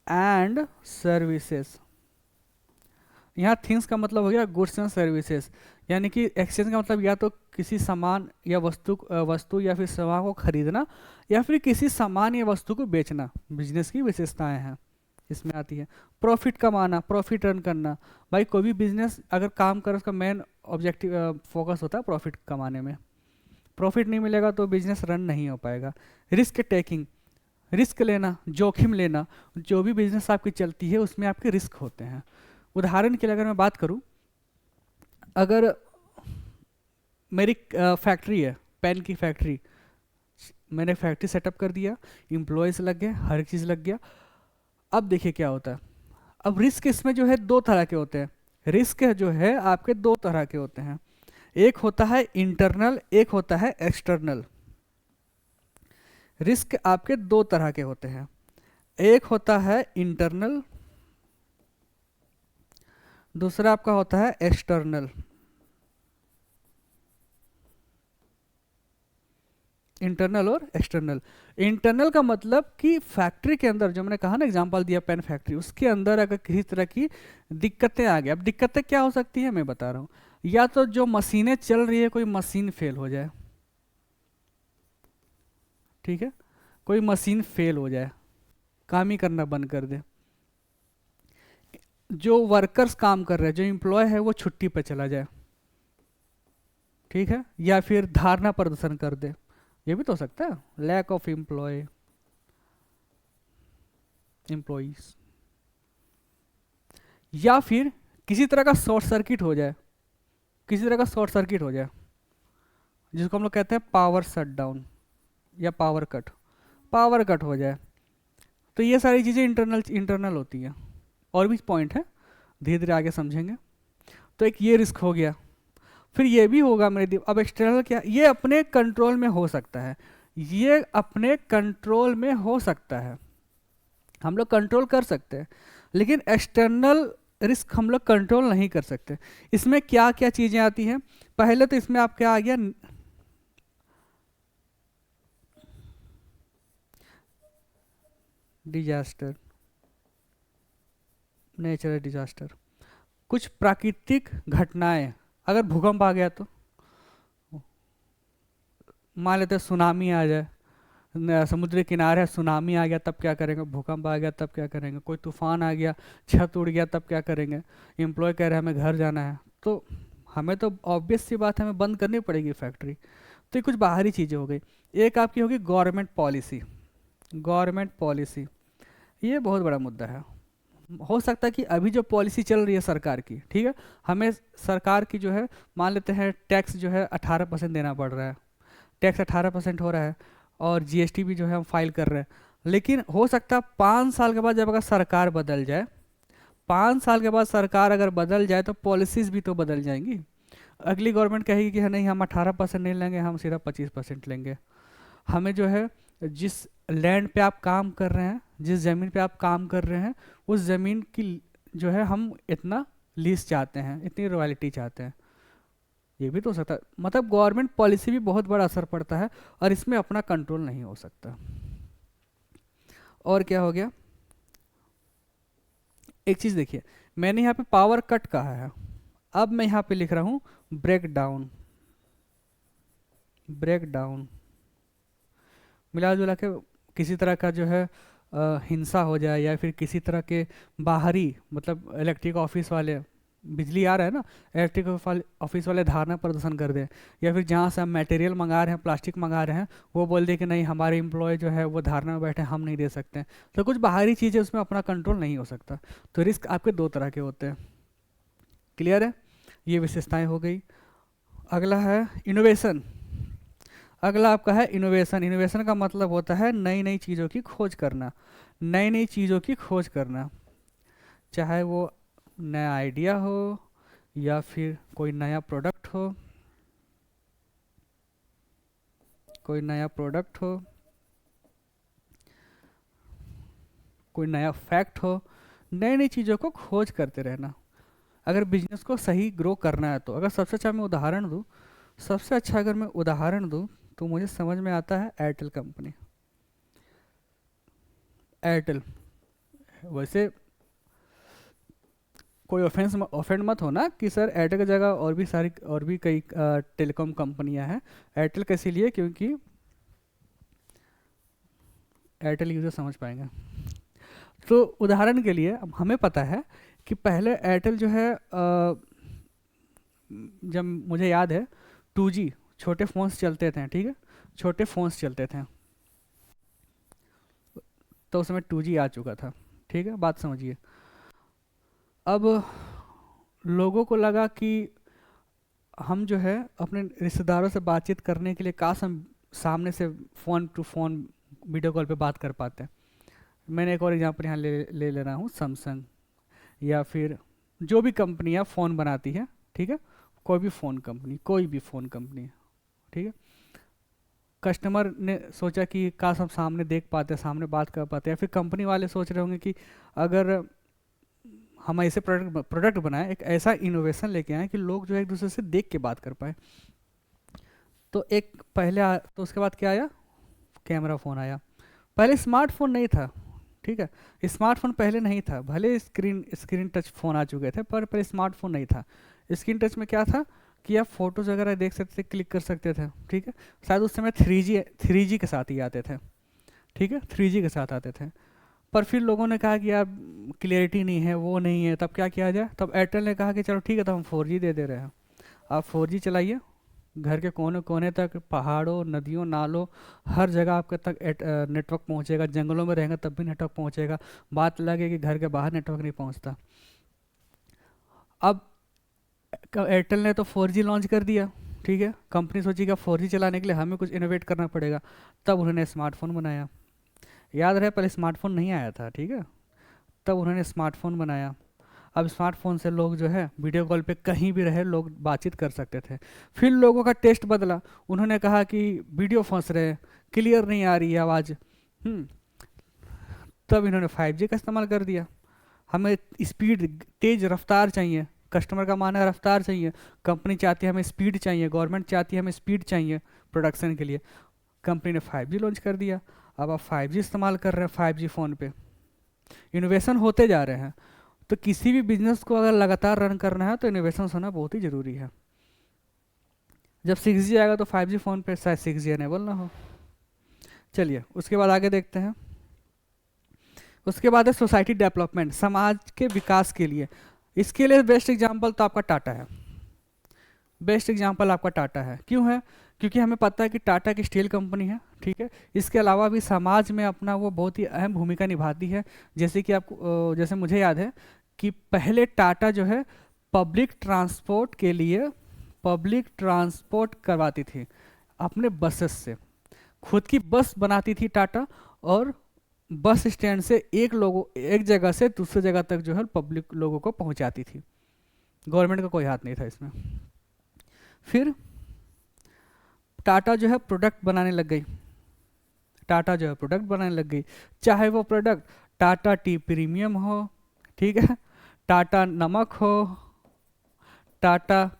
एंड सर्विसेज। यहाँ थिंग्स का मतलब हो गया गुड्स एंड सर्विसेज, यानी कि एक्सचेंज का मतलब या तो किसी सामान या वस्तु या फिर सेवा को खरीदना, या फिर किसी सामान या वस्तु को बेचना, बिजनेस की विशेषताएं हैं, इसमें आती है। प्रॉफिट कमाना, प्रॉफिट अर्न करना। भाई कोई भी बिजनेस अगर काम करे उसका मेन ऑब्जेक्टिव फोकस होता है प्रॉफिट कमाने में। प्रॉफिट नहीं मिलेगा तो बिजनेस रन नहीं हो पाएगा। रिस्क टेकिंग, रिस्क लेना, जोखिम लेना। जो भी बिजनेस आपकी चलती है उसमें आपके रिस्क होते हैं। उदाहरण के लिए अगर मैं बात करूं, अगर मेरी फैक्ट्री है, पेन की फैक्ट्री, मैंने फैक्ट्री सेटअप कर दिया, एम्प्लॉयज़ लग गए, हर चीज़ लग गया। अब देखिए क्या होता है। अब रिस्क इसमें जो है दो तरह के होते हैं। रिस्क जो है आपके दो तरह के होते हैं, एक होता है इंटरनल, एक होता है एक्सटर्नल। रिस्क आपके दो तरह के होते हैं, एक होता है इंटरनल, दूसरा आपका होता है एक्सटर्नल। इंटरनल और एक्सटर्नल। इंटरनल का मतलब कि फैक्ट्री के अंदर, जो मैंने कहा ना एग्जांपल दिया पेन फैक्ट्री, उसके अंदर अगर किसी तरह की दिक्कतें आ गई। अब दिक्कतें क्या हो सकती है मैं बता रहा हूँ। या तो जो मशीनें चल रही है कोई मशीन फेल हो जाए, ठीक है, कोई मशीन फेल हो जाए, काम ही करना बंद कर दे। जो वर्कर्स काम कर रहे हैं, जो एम्प्लॉय है वो छुट्टी पर चला जाए, ठीक है, या फिर धारणा प्रदर्शन कर दे, ये भी तो हो सकता है। लैक ऑफ एम्प्लॉयज, या फिर किसी तरह का शॉर्ट सर्किट हो जाए, किसी तरह का शॉर्ट सर्किट हो जाए, जिसको हम लोग कहते हैं पावर शट डाउन या पावर कट, पावर कट हो जाए। तो ये सारी चीज़ें इंटरनल इंटरनल होती हैं। और भी पॉइंट है, धीरे धीरे आगे समझेंगे। तो एक ये रिस्क हो गया। फिर ये भी होगा मेरे अब एक्सटर्नल क्या, ये अपने कंट्रोल में हो सकता है, ये अपने कंट्रोल में हो सकता है, हम लोग कंट्रोल कर सकते हैं। लेकिन एक्सटर्नल रिस्क हम लोग कंट्रोल नहीं कर सकते। इसमें क्या क्या चीज़ें आती हैं। पहले तो इसमें आप क्या आ गया, डिजास्टर, नेचुरल डिजास्टर, कुछ प्राकृतिक घटनाएं। अगर भूकंप आ गया तो मान लेते हैं सुनामी आ जाए, समुद्र किनारे है, सुनामी आ गया तब क्या करेंगे, भूकंप आ गया तब क्या करेंगे, कोई तूफान आ गया, छत उड़ गया तब क्या करेंगे, एम्प्लॉय कह रहे हैं हमें घर जाना है, तो हमें तो ऑब्वियस सी बात है हमें बंद करनी पड़ेगी फैक्ट्री। तो ये कुछ बाहरी चीज़ें हो गई। एक आपकी होगी गवर्नमेंट पॉलिसी। गवर्नमेंट पॉलिसी ये बहुत बड़ा मुद्दा है। हो सकता है कि अभी जो पॉलिसी चल रही है सरकार की, ठीक है, हमें सरकार की जो है, मान लेते हैं टैक्स जो है 18% देना पड़ रहा है, टैक्स 18% हो रहा है, और जीएसटी भी जो है हम फाइल कर रहे हैं। लेकिन हो सकता है 5 साल के बाद जब अगर सरकार बदल जाए, 5 साल के बाद सरकार अगर बदल जाए तो पॉलिसीज़ भी तो बदल जाएंगी। अगली गवर्नमेंट कहेगी कि नहीं हम 18% नहीं लेंगे, हम सीधा 25% लेंगे। हमें जो है जिस लैंड पे आप काम कर रहे हैं, जिस ज़मीन पे आप काम कर रहे हैं, उस ज़मीन की जो है हम इतना लीज चाहते हैं, इतनी रॉयल्टी चाहते हैं। ये भी तो हो सकता है। मतलब गवर्नमेंट पॉलिसी भी बहुत बड़ा असर पड़ता है, और इसमें अपना कंट्रोल नहीं हो सकता। और क्या हो गया, एक चीज़ देखिए, मैंने यहाँ पे पावर कट कहा है, अब मैं यहाँ पे लिख रहा हूँ ब्रेक डाउन। ब्रेक डाउन मिला जुला के किसी तरह का जो है हिंसा हो जाए, या फिर किसी तरह के बाहरी, मतलब इलेक्ट्रिक ऑफिस वाले, बिजली आ रहा है ना, इलेक्ट्रिक ऑफिस वाले धारणा प्रदर्शन कर दें, या फिर जहाँ से हम मटेरियल मंगा रहे हैं, प्लास्टिक मंगा रहे हैं, वो बोल दे कि नहीं हमारे एम्प्लॉय जो है वो धारणा में बैठे, हम नहीं दे सकते हैं। तो कुछ बाहरी चीज़ें उसमें अपना कंट्रोल नहीं हो सकता। तो रिस्क आपके दो तरह के होते हैं। क्लियर है, ये विशेषताएं हो गई। अगला है इनोवेशन। अगला आपका है इनोवेशन। इनोवेशन का मतलब होता है नई नई चीज़ों की खोज करना, नई नई चीज़ों की खोज करना, चाहे वो नया आइडिया हो या फिर कोई नया प्रोडक्ट हो, कोई नया प्रोडक्ट हो, कोई नया फैक्ट हो। नई नई चीज़ों को खोज करते रहना अगर बिजनेस को सही ग्रो करना है तो। अगर सबसे अच्छा मैं उदाहरण दूँ, सबसे अच्छा अगर मैं उदाहरण दूँ तो मुझे समझ में आता है एयरटेल कंपनी। एयरटेल, वैसे कोई ऑफेंड मत होना कि सर एयरटेल की जगह और भी कई टेलीकॉम कंपनियां हैं। एयरटेल कैसे लिए, क्योंकि एयरटेल यूज़र समझ पाएंगे। तो उदाहरण के लिए अब हमें पता है कि पहले एयरटेल जो है जब मुझे याद है 2G छोटे फ़ोन्स चलते थे, ठीक है, छोटे फ़ोन्स चलते थे, तो उस समय 2G आ चुका था, ठीक है, बात समझिए। अब लोगों को लगा कि हम जो है अपने रिश्तेदारों से बातचीत करने के लिए काश हम सामने से phone to phone video call पे बात कर पाते हैं। मैंने एक और एग्जांपल यहाँ ले रहा हूँ, सैमसंग या फिर जो भी कंपनियाँ फ़ोन बनाती है, ठीक है, कोई भी फ़ोन कंपनी, ठीक है, कस्टमर ने सोचा कि काश हम सामने देख पाते, सामने बात कर पाते, या फिर कंपनी वाले सोच रहे होंगे कि अगर हम ऐसे प्रोडक्ट बनाएं, एक ऐसा इनोवेशन लेके आए कि लोग जो है एक दूसरे से देख के बात कर पाए। तो तो उसके बाद क्या आया, कैमरा फ़ोन आया। पहले स्मार्टफोन नहीं था, ठीक है, स्मार्टफोन पहले नहीं था, भले स्क्रीन टच फ़ोन आ चुके थे, पर पहले स्मार्टफोन नहीं था। स्क्रीन टच में क्या था कि आप फोटोज़ वगैरह देख सकते थे, क्लिक कर सकते थे, ठीक है, शायद उस समय 3G के साथ ही आते थे, ठीक है, 3G के साथ आते थे। पर फिर लोगों ने कहा कि यार क्लियरिटी नहीं है, वो नहीं है, तब क्या किया जाए, तब एयरटेल ने कहा कि चलो ठीक है, तब हम 4G दे रहे हैं, आप 4G चलाइए, घर के कोने कोने तक, पहाड़ों, नदियों, नालों, हर जगह आपके तक नेटवर्क पहुंचेगा। जंगलों में रहेंगे तब भी नेटवर्क पहुंचेगा, बात लगे कि घर के बाहर नेटवर्क नहीं पहुंचता। अब एयरटेल ने तो 4G लॉन्च कर दिया, ठीक है, कंपनी सोची कि 4G चलाने के लिए हमें कुछ इनोवेट करना पड़ेगा, तब उन्होंने स्मार्टफोन बनाया। याद रहे पहले स्मार्टफोन नहीं आया था, ठीक है, तब उन्होंने स्मार्टफोन बनाया। अब स्मार्टफोन से लोग जो है वीडियो कॉल पे कहीं भी रहे लोग बातचीत कर सकते थे। फिर लोगों का टेस्ट बदला, उन्होंने कहा कि वीडियो फंस रहे, क्लियर नहीं आ रही है आवाज़, तब इन्होंने 5G का इस्तेमाल कर दिया। हमें स्पीड, तेज़ रफ्तार चाहिए, कस्टमर का माना है रफ्तार चाहिए, कंपनी चाहती है हमें स्पीड चाहिए, गवर्नमेंट चाहती है हमें स्पीड चाहिए प्रोडक्शन के लिए, कंपनी ने 5G लॉन्च कर दिया। अब आप 5G इस्तेमाल कर रहे हैं 5G फ़ोन पे, इनोवेशन होते जा रहे हैं। तो किसी भी बिजनेस को अगर लगातार रन करना है तो इनोवेशन होना बहुत ही ज़रूरी है। जब 6G आएगा तो 5G फ़ोन पे शायद 6G एनेबल ना हो। चलिए उसके बाद आगे देखते हैं। उसके बाद है सोसाइटी डेवलपमेंट, समाज के विकास के लिए। इसके लिए बेस्ट एग्जांपल तो आपका टाटा है, बेस्ट एग्जांपल आपका टाटा है। क्यों है? क्योंकि हमें पता है कि टाटा की स्टील कंपनी है, ठीक है, इसके अलावा भी समाज में अपना वो बहुत ही अहम भूमिका निभाती है। जैसे कि आपको, जैसे मुझे याद है कि पहले टाटा जो है पब्लिक ट्रांसपोर्ट के लिए पब्लिक ट्रांसपोर्ट करवाती थी अपने बसेस से, खुद की बस बनाती थी टाटा, और बस स्टैंड से एक जगह से दूसरी जगह तक जो है पब्लिक लोगों को पहुंचाती थी। गवर्नमेंट का कोई हाथ नहीं था इसमें। फिर टाटा जो है प्रोडक्ट बनाने लग गई, टाटा जो है प्रोडक्ट बनाने लग गई, चाहे वो प्रोडक्ट टाटा टी प्रीमियम हो, ठीक है, टाटा नमक हो, टाटा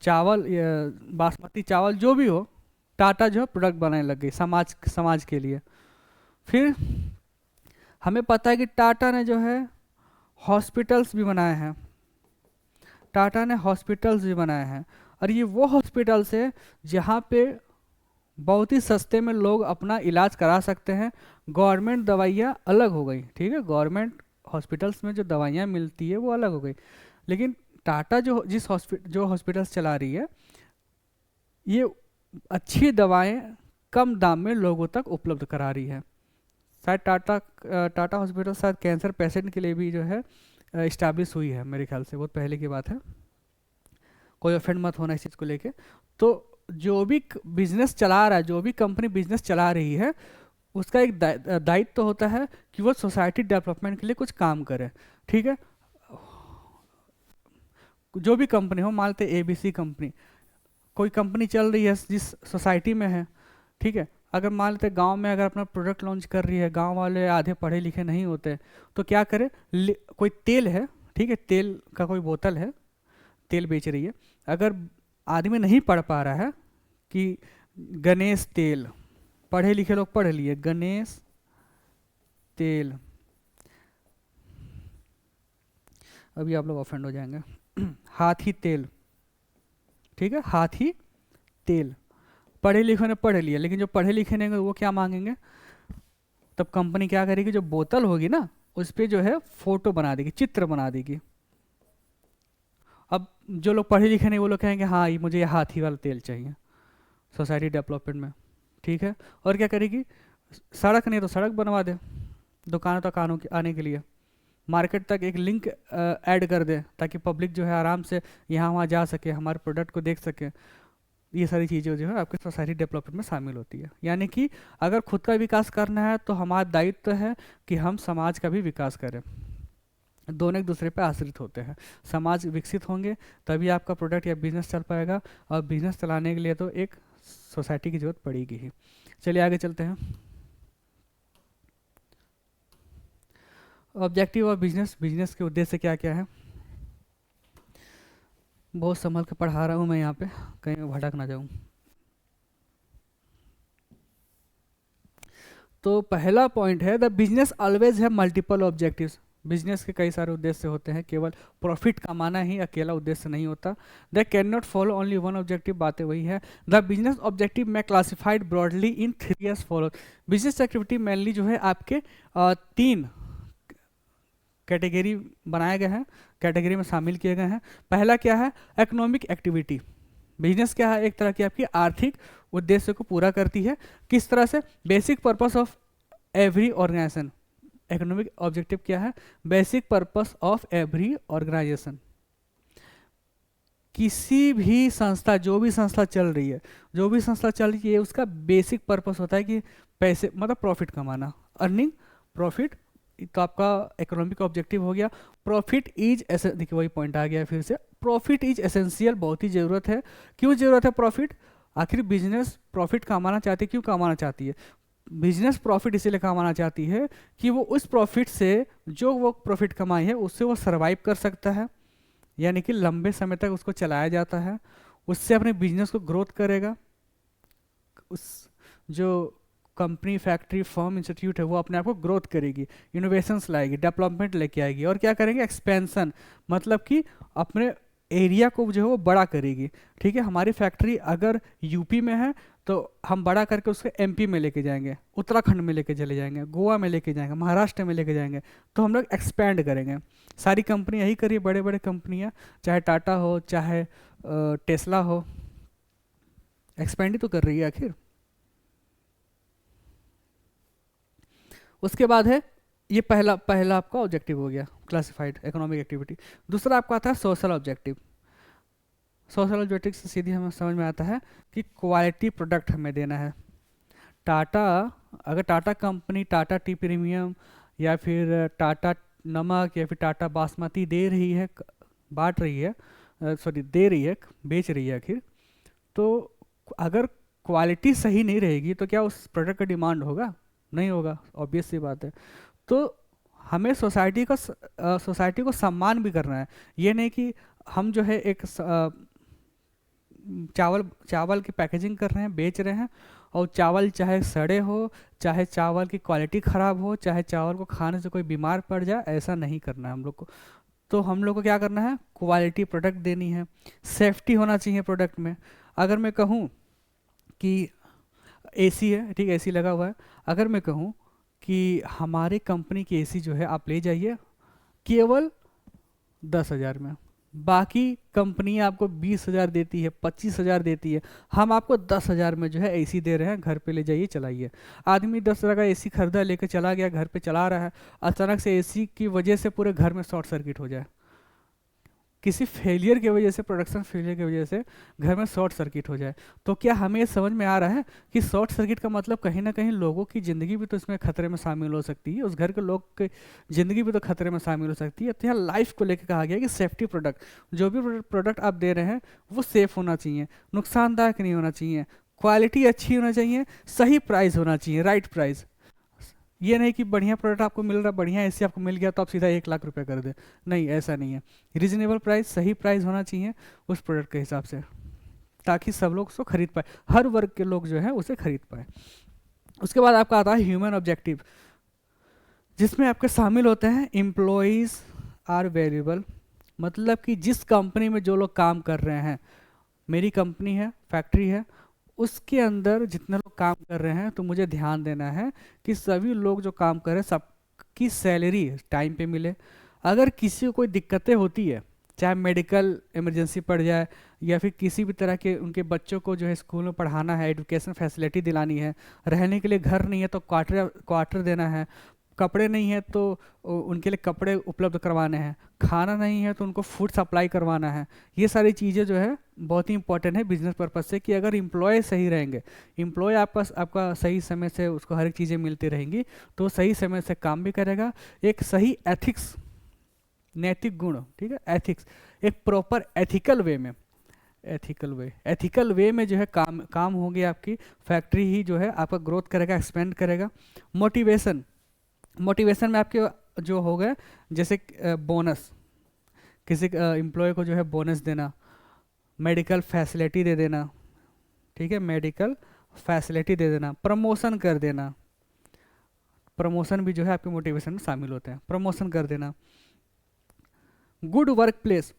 चावल, बासमती चावल, जो भी हो, टाटा जो है प्रोडक्ट बनाने लग गई समाज के लिए। फिर हमें पता है कि टाटा ने जो है हॉस्पिटल्स भी बनाए हैं, टाटा ने हॉस्पिटल्स भी बनाए हैं, और ये वो हॉस्पिटल्स है जहाँ पे बहुत ही सस्ते में लोग अपना इलाज करा सकते हैं। गवर्नमेंट दवाइयाँ अलग हो गई, ठीक है, गवर्नमेंट हॉस्पिटल्स में जो दवाइयाँ मिलती है वो अलग हो गई, लेकिन टाटा जो हॉस्पिटल्स चला रही है, ये अच्छी दवाएं कम दाम में लोगों तक उपलब्ध करा रही है। शायद टाटा हॉस्पिटल शायद कैंसर पेशेंट के लिए भी जो है इस्टेब्लिश हुई है, मेरे ख्याल से बहुत पहले की बात है, कोई ऑफेंड मत होना इस चीज़ को लेके। तो जो भी बिजनेस चला रहा है, जो भी कंपनी बिजनेस चला रही है, उसका एक दायित्व तो होता है कि वो सोसाइटी डेवलपमेंट के लिए कुछ काम करे, ठीक है। जो भी कंपनी हो, मान लेते ABC कंपनी, कोई कंपनी चल रही है जिस सोसाइटी में है, ठीक है, अगर मान लेते गांव में अगर अपना प्रोडक्ट लॉन्च कर रही है, गांव वाले आधे पढ़े लिखे नहीं होते, तो क्या करे, कोई तेल है, ठीक है, तेल का कोई बोतल है, तेल बेच रही है, अगर आदमी नहीं पढ़ पा रहा है कि गणेश तेल, पढ़े लिखे लोग पढ़ लिए गणेश तेल, अभी आप लोग ऑफेंड हो जाएंगे, हाथी तेल, ठीक है, हाथी तेल, पढ़े लिखे ने पढ़ लिया, लेकिन जो पढ़े लिखे नहीं वो क्या मांगेंगे, तब कंपनी क्या करेगी, जो बोतल होगी ना उस पर जो है फोटो बना देगी, चित्र बना देगी। अब जो लोग पढ़े लिखे नहीं वो लोग कहेंगे हाँ ये मुझे ये हाथी वाला तेल चाहिए सोसाइटी डेवलपमेंट में, ठीक है। और क्या करेगी, सड़क नहीं तो सड़क बनवा दे दुकानों तक आने के लिए, मार्केट तक एक लिंक ऐड कर दे ताकि पब्लिक जो है आराम से यहाँ वहाँ जा सके, हमारे प्रोडक्ट को देख सके। ये सारी चीज़ें जो है आपके सोसाइटी डेवलपमेंट में शामिल होती है। यानी कि अगर खुद का विकास करना है तो हमारा दायित्व है कि हम समाज का भी विकास करें। दोनों एक दूसरे पर आश्रित होते हैं। समाज विकसित होंगे तभी आपका प्रोडक्ट या बिजनेस चल पाएगा, और बिजनेस चलाने के लिए तो एक सोसाइटी की जरूरत पड़ेगी ही। चलिए आगे चलते हैं। ऑब्जेक्टिव ऑफ बिजनेस, बिजनेस के उद्देश्य क्या क्या है। बहुत संभल के पढ़ा रहा हूँ मैं यहाँ पे, कहीं मैं भटक ना जाऊँ। तो पहला पॉइंट है द बिजनेस ऑलवेज है मल्टीपल ऑब्जेक्टिव्स। बिजनेस के कई सारे उद्देश्य होते हैं, केवल प्रॉफिट कमाना ही अकेला उद्देश्य नहीं होता। They can not follow only one objective, बातें वही है। द बिजनेस ऑब्जेक्टिव में क्लासिफाइड ब्रॉडली इन 3 S follow. Business activity mainly जो है आपके 3 कैटेगरी बनाए गए हैं, कैटेगरी में शामिल किए गए हैं। पहला क्या है, इकोनॉमिक एक्टिविटी। बिजनेस क्या है, एक तरह की आपकी आर्थिक उद्देश्य को पूरा करती है। किस तरह से, basic purpose of every organisation. Economic objective क्या है, basic purpose of every organisation. किसी भी संस्था, जो भी संस्था चल रही है, जो भी संस्था चल रही है, उसका बेसिक पर्पस होता है कि पैसे मतलब प्रॉफिट कमाना, अर्निंग प्रॉफिट। तो आपका इकोनॉमिक ऑब्जेक्टिव हो गया। प्रॉफिट इज देखिए वही पॉइंट आ गया फिर से, प्रॉफिट इज एसेंशियल, बहुत ही ज़रूरत है। क्यों ज़रूरत है प्रॉफिट, आखिर बिजनेस प्रॉफिट कमाना चाहती है, क्यों कमाना चाहती है। बिजनेस प्रॉफिट इसीलिए कमाना चाहती है कि वो उस प्रॉफिट से, जो वो प्रॉफिट कमाई है उससे वो सर्वाइव कर सकता है, यानी कि लंबे समय तक उसको चलाया जाता है, उससे अपने बिजनेस को ग्रोथ करेगा। उस जो कंपनी, फैक्ट्री, फर्म, इंस्टीट्यूट है वो अपने आप को ग्रोथ करेगी, इनोवेशंस लाएगी, डेवलपमेंट लेके आएगी। और क्या करेंगे, एक्सपेंशन, मतलब कि अपने एरिया को जो है वो बड़ा करेगी। ठीक है, हमारी फैक्ट्री अगर यूपी में है तो हम बड़ा करके उसको एमपी में लेके जाएंगे, उत्तराखंड में लेके चले जाएंगे, गोवा में लेके जाएंगे, महाराष्ट्र में लेके जाएंगे, तो हम लोग एक्सपैंड करेंगे। सारी कंपनी यही करी, बड़े बड़े कंपनियां, चाहे टाटा हो, चाहे टेस्ला हो, एक्सपैंड ही तो कर रही है आखिर। उसके बाद है, ये पहला आपका ऑब्जेक्टिव हो गया, क्लासिफाइड इकोनॉमिक एक्टिविटी। दूसरा आपका आता है सोशल ऑब्जेक्टिव। सोशल ऑब्जेक्टिव से सीधी हमें समझ में आता है कि क्वालिटी प्रोडक्ट हमें देना है। टाटा, अगर Tata company Tata tea premium या फिर टाटा नमक या फिर टाटा बासमती दे रही है, बांट रही है, सॉरी दे रही है, बेच रही है आखिर, तो अगर क्वालिटी सही नहीं रहेगी तो क्या उस प्रोडक्ट का डिमांड होगा, नहीं होगा, ऑब्वियस सी बात है। तो हमें सोसाइटी को सम्मान भी करना है। ये नहीं कि हम जो है एक चावल की पैकेजिंग कर रहे हैं, बेच रहे हैं, और चावल चाहे सड़े हो, चाहे चावल की क्वालिटी ख़राब हो, चाहे चावल को खाने से कोई बीमार पड़ जाए, ऐसा नहीं करना है हम लोग को। तो हम लोग को क्या करना है, क्वालिटी प्रोडक्ट देनी है, सेफ्टी होना चाहिए प्रोडक्ट में। अगर मैं कहूँ कि एसी है, ठीक है, एसी लगा हुआ है, अगर मैं कहूँ कि हमारी कंपनी की एसी जो है आप ले जाइए केवल 10,000 में, बाकी कंपनी आपको 20,000 देती है, 25,000 देती है, हम आपको 10,000 में जो है एसी दे रहे हैं, घर पे ले जाइए चलाइए। आदमी 10,000 का एसी खरीदा, लेकर चला गया, घर पे चला रहा है, अचानक से एसी की वजह से पूरे घर में शॉर्ट सर्किट हो जाए, किसी फेलियर की वजह से, प्रोडक्शन फेलियर की वजह से घर में शॉर्ट सर्किट हो जाए, तो क्या हमें ये समझ में आ रहा है कि शॉर्ट सर्किट का मतलब कहीं ना कहीं लोगों की ज़िंदगी भी तो इसमें खतरे में शामिल हो सकती है, उस घर के लोग की ज़िंदगी भी तो खतरे में शामिल हो सकती है। तो यहाँ लाइफ को लेकर कहा गया कि सेफ्टी प्रोडक्ट, जो भी प्रोडक्ट आप दे रहे हैं वो सेफ़ होना चाहिए, नुकसानदायक नहीं होना चाहिए, क्वालिटी अच्छी होना चाहिए, सही प्राइस होना चाहिए, राइट प्राइस। ये नहीं कि बढ़िया प्रोडक्ट आपको मिल रहा है, बढ़िया एसी आपको मिल गया तो आप सीधा 1 लाख रुपए कर दे, नहीं, ऐसा नहीं है। रीजनेबल प्राइस, सही प्राइस होना चाहिए उस प्रोडक्ट के हिसाब से, ताकि सब लोग उसको खरीद पाए, हर वर्ग के लोग जो है उसे खरीद पाए। उसके बाद आपका आता है ह्यूमन ऑब्जेक्टिव, जिसमें आपके शामिल होते हैं एम्प्लॉयज़ आर वेरिएबल, मतलब कि जिस कंपनी में जो लोग काम कर रहे हैं, मेरी कंपनी है, फैक्ट्री है, उसके अंदर जितने लोग काम कर रहे हैं तो मुझे ध्यान देना है कि सभी लोग जो काम कर रहे हैं सबकी सैलरी टाइम पे मिले। अगर किसी को कोई दिक्कतें होती है, चाहे मेडिकल इमरजेंसी पड़ जाए या फिर किसी भी तरह के उनके बच्चों को जो है स्कूल में पढ़ाना है, एजुकेशन फैसिलिटी दिलानी है, रहने के लिए घर नहीं है तो क्वार्टर क्वार्टर देना है, कपड़े नहीं है तो उनके लिए कपड़े उपलब्ध करवाने हैं, खाना नहीं है तो उनको फूड सप्लाई करवाना है। ये सारी चीज़ें जो है बहुत ही इंपॉर्टेंट है बिजनेस पर्पज से, कि अगर एम्प्लॉय सही रहेंगे, एम्प्लॉय आपका सही समय से उसको हर एक चीज़ें मिलती रहेंगी तो सही समय से काम भी करेगा। एक सही एथिक्स, नैतिक गुण, ठीक है, एथिक्स, एक प्रॉपर एथिकल वे में, एथिकल वे में जो है काम होगी आपकी फैक्ट्री ही जो है आपका ग्रोथ करेगा, एक्सपेंड करेगा। मोटिवेशन, मोटिवेशन में आपके जो हो गए जैसे बोनस, किसी एम्प्लॉय को जो है बोनस देना, मेडिकल फैसिलिटी दे देना, ठीक है, मेडिकल फैसिलिटी दे देना, प्रमोशन कर देना, प्रमोशन भी जो है आपके मोटिवेशन में शामिल होते हैं, प्रमोशन कर देना। गुड वर्क प्लेस,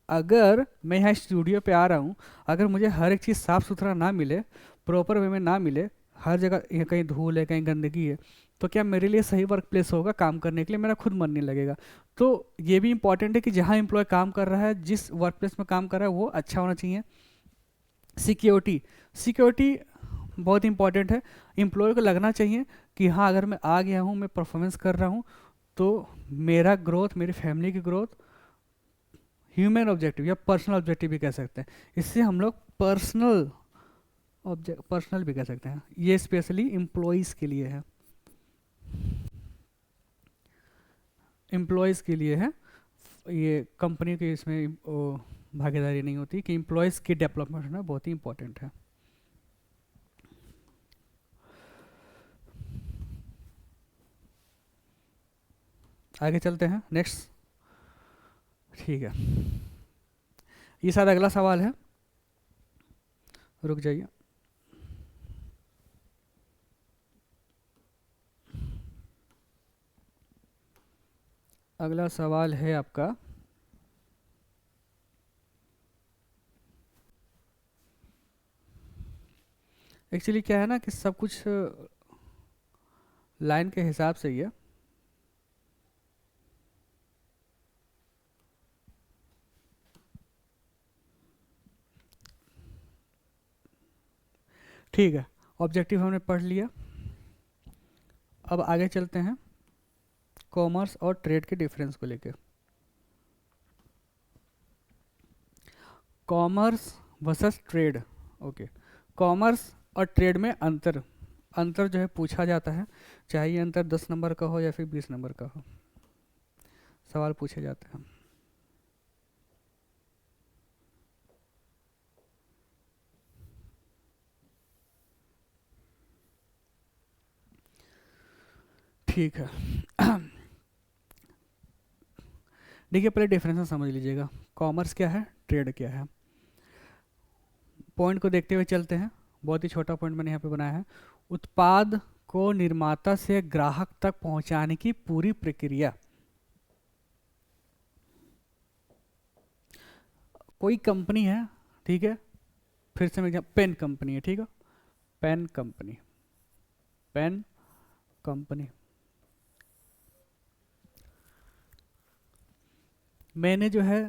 अगर मैं यहाँ स्टूडियो पे आ रहा हूँ, अगर मुझे हर एक चीज़ साफ़ सुथरा ना मिले, प्रॉपर वे में ना मिले, हर जगह कहीं धूल है, कहीं गंदगी है, तो क्या मेरे लिए सही वर्क प्लेस होगा काम करने के लिए? मेरा खुद मन नहीं लगेगा। तो ये भी इंपॉर्टेंट है कि जहाँ एम्प्लॉय काम कर रहा है, जिस वर्क प्लेस में काम कर रहा है वो अच्छा होना चाहिए। सिक्योरिटी, सिक्योरिटी बहुत इंपॉर्टेंट है। एम्प्लॉय को लगना चाहिए कि हाँ, अगर मैं आ गया हूँ, मैं परफॉर्मेंस कर रहा हूँ, तो मेरा ग्रोथ, मेरी फैमिली की ग्रोथ, ह्यूमन ऑब्जेक्टिव या पर्सनल ऑब्जेक्टिव भी कह सकते हैं, इससे हम लोग पर्सनल भी कह सकते हैं, ये स्पेशली एम्प्लॉयज़ के लिए है, एम्प्लॉयज़ के लिए है। ये कंपनी की इसमें भागीदारी नहीं होती, कि एम्प्लॉयज़ की डेवलपमेंट होना बहुत ही इंपॉर्टेंट है। आगे चलते हैं नेक्स्ट, ठीक है, ये शायद अगला सवाल है, रुक जाइए। अगला सवाल है आपका, एक्चुअली क्या है ना कि सब कुछ लाइन के हिसाब से ही है। ठीक है, ऑब्जेक्टिव हमने पढ़ लिया। अब आगे चलते हैं कॉमर्स और ट्रेड के डिफरेंस को लेकर। Commerce versus trade, okay. Commerce और ट्रेड में अंतर, अंतर जो है पूछा जाता है, चाहे ये अंतर 10 नंबर का हो या फिर 20 नंबर का हो, सवाल पूछे जाते हैं। ठीक है, देखिए पहले डिफरेंस समझ लीजिएगा, कॉमर्स क्या है, ट्रेड क्या है। पॉइंट को देखते हुए चलते हैं, बहुत ही छोटा पॉइंट मैंने यहाँ पे बनाया है। उत्पाद को निर्माता से ग्राहक तक पहुंचाने की पूरी प्रक्रिया। कोई कंपनी है, ठीक है, फिर से मैं पेन कंपनी है, ठीक है, पेन कंपनी, पेन कंपनी, मैंने जो है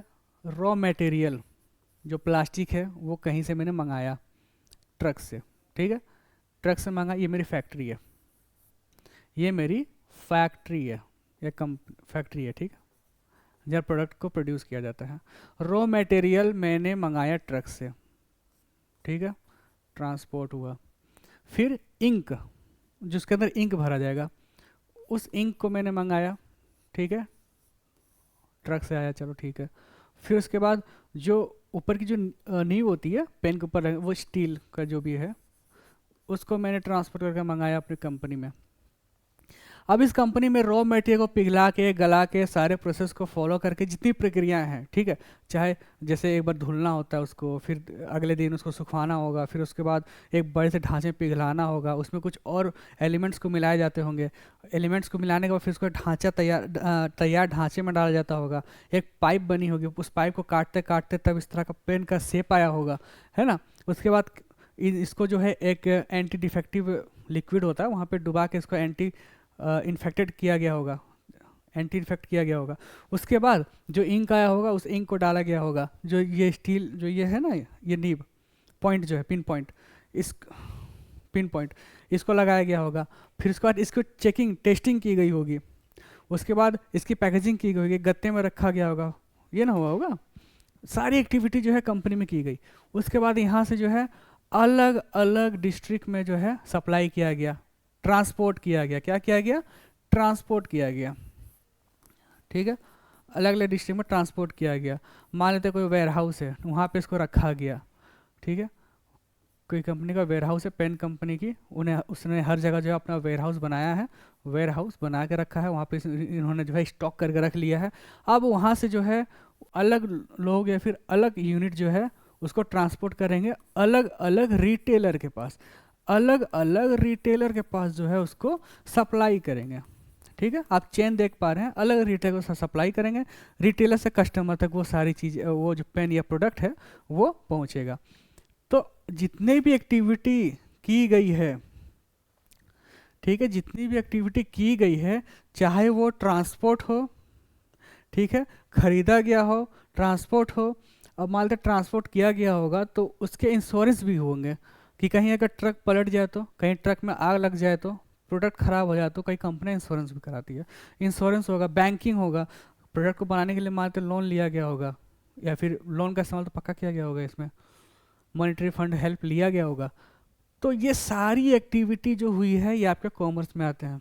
रॉ मटेरियल जो प्लास्टिक है वो कहीं से मैंने मंगाया, ट्रक से, ठीक है, ट्रक से मंगा, ये मेरी फैक्ट्री है, ये मेरी फैक्ट्री है, ये फैक्ट्री है, ठीक है, जहाँ प्रोडक्ट को प्रोड्यूस किया जाता है। रॉ मटेरियल मैंने मंगाया ट्रक से, ठीक है, ट्रांसपोर्ट हुआ। फिर इंक, जिसके अंदर इंक भरा जाएगा, उस इंक को मैंने मंगाया, ठीक है, ट्रक से आया, चलो ठीक है। फिर उसके बाद जो ऊपर की जो नींव होती है पेन के ऊपर, वो स्टील का जो भी है, उसको मैंने ट्रांसफर करके मंगाया अपनी कंपनी में। अब इस कंपनी में रॉ मटेरियल को पिघला के, गला के, सारे प्रोसेस को फॉलो करके जितनी प्रक्रियाएं हैं, ठीक है, चाहे जैसे एक बार धुलना होता है उसको, फिर अगले दिन उसको सुखाना होगा, फिर उसके बाद एक बड़े से ढांचे में पिघलाना होगा, उसमें कुछ और एलिमेंट्स को मिलाए जाते होंगे, एलिमेंट्स को मिलाने के बाद फिर उसको ढांचा तैयार ढांचे में डाला जाता होगा, एक पाइप बनी होगी, उस पाइप को काटते काटते तब इस तरह का पेन का शेप आया होगा, है ना। उसके बाद इसको जो है एक एंटी डिफेक्टिव लिक्विड होता है वहाँ पे डुबा के इसको एंटी इन्फेक्टेड किया गया होगा, एंटी इन्फेक्ट किया गया होगा। उसके बाद जो इंक आया होगा उस इंक को डाला गया होगा, जो ये स्टील जो ये है ना, ये नीब पॉइंट जो है पिन पॉइंट, इस पिन पॉइंट इसको लगाया गया होगा। फिर उसके बाद इसको चेकिंग टेस्टिंग की गई होगी। उसके बाद इसकी पैकेजिंग की गई होगी, गत्ते में रखा गया होगा, ये ना हुआ होगा। सारी एक्टिविटी जो है कंपनी में की गई। उसके बाद यहाँ से जो है अलग अलग डिस्ट्रिक्ट में जो है सप्लाई किया गया, ट्रांसपोर्ट किया गया। क्या किया गया? ट्रांसपोर्ट किया गया। ठीक है, अलग अलग डिस्ट्रिक्ट में ट्रांसपोर्ट किया गया। मान लेते कोई वेयर हाउस है, वहाँ पे इसको रखा गया। ठीक है, कोई कंपनी का वेयर हाउस है, पेन कंपनी की, उन्हें उसने हर जगह जो है अपना वेयर हाउस बनाया है, वेयर हाउस बना के रखा है, वहाँ पे इन्होंने जो है स्टॉक करके रख लिया है। अब वहाँ से जो है अलग लोग या फिर अलग यूनिट जो है उसको ट्रांसपोर्ट करेंगे अलग अलग रिटेलर के पास, अलग अलग रिटेलर के पास जो है उसको सप्लाई करेंगे। ठीक है, आप चेन देख पा रहे हैं, अलग रिटेलर को सप्लाई करेंगे, रिटेलर से कस्टमर तक वो सारी चीज़, वो जो पेन या प्रोडक्ट है वो पहुँचेगा। तो जितने भी एक्टिविटी की गई है, ठीक है, जितनी भी एक्टिविटी की गई है, चाहे वो ट्रांसपोर्ट हो, ठीक है, खरीदा गया हो, ट्रांसपोर्ट हो, अब मान लेते ट्रांसपोर्ट किया गया होगा तो उसके इंश्योरेंस भी होंगे कि कहीं अगर ट्रक पलट जाए तो, कहीं ट्रक में आग लग जाए तो, प्रोडक्ट खराब हो जाए तो कई कंपनी इंश्योरेंस भी कराती है, इंश्योरेंस होगा, बैंकिंग होगा, प्रोडक्ट को बनाने के लिए मान लेते लोन लिया गया होगा या फिर लोन का इस्तेमाल तो पक्का किया गया होगा, इसमें मॉनेटरी फंड हेल्प लिया गया होगा। तो ये सारी एक्टिविटी जो हुई है ये आपके कॉमर्स में आते हैं।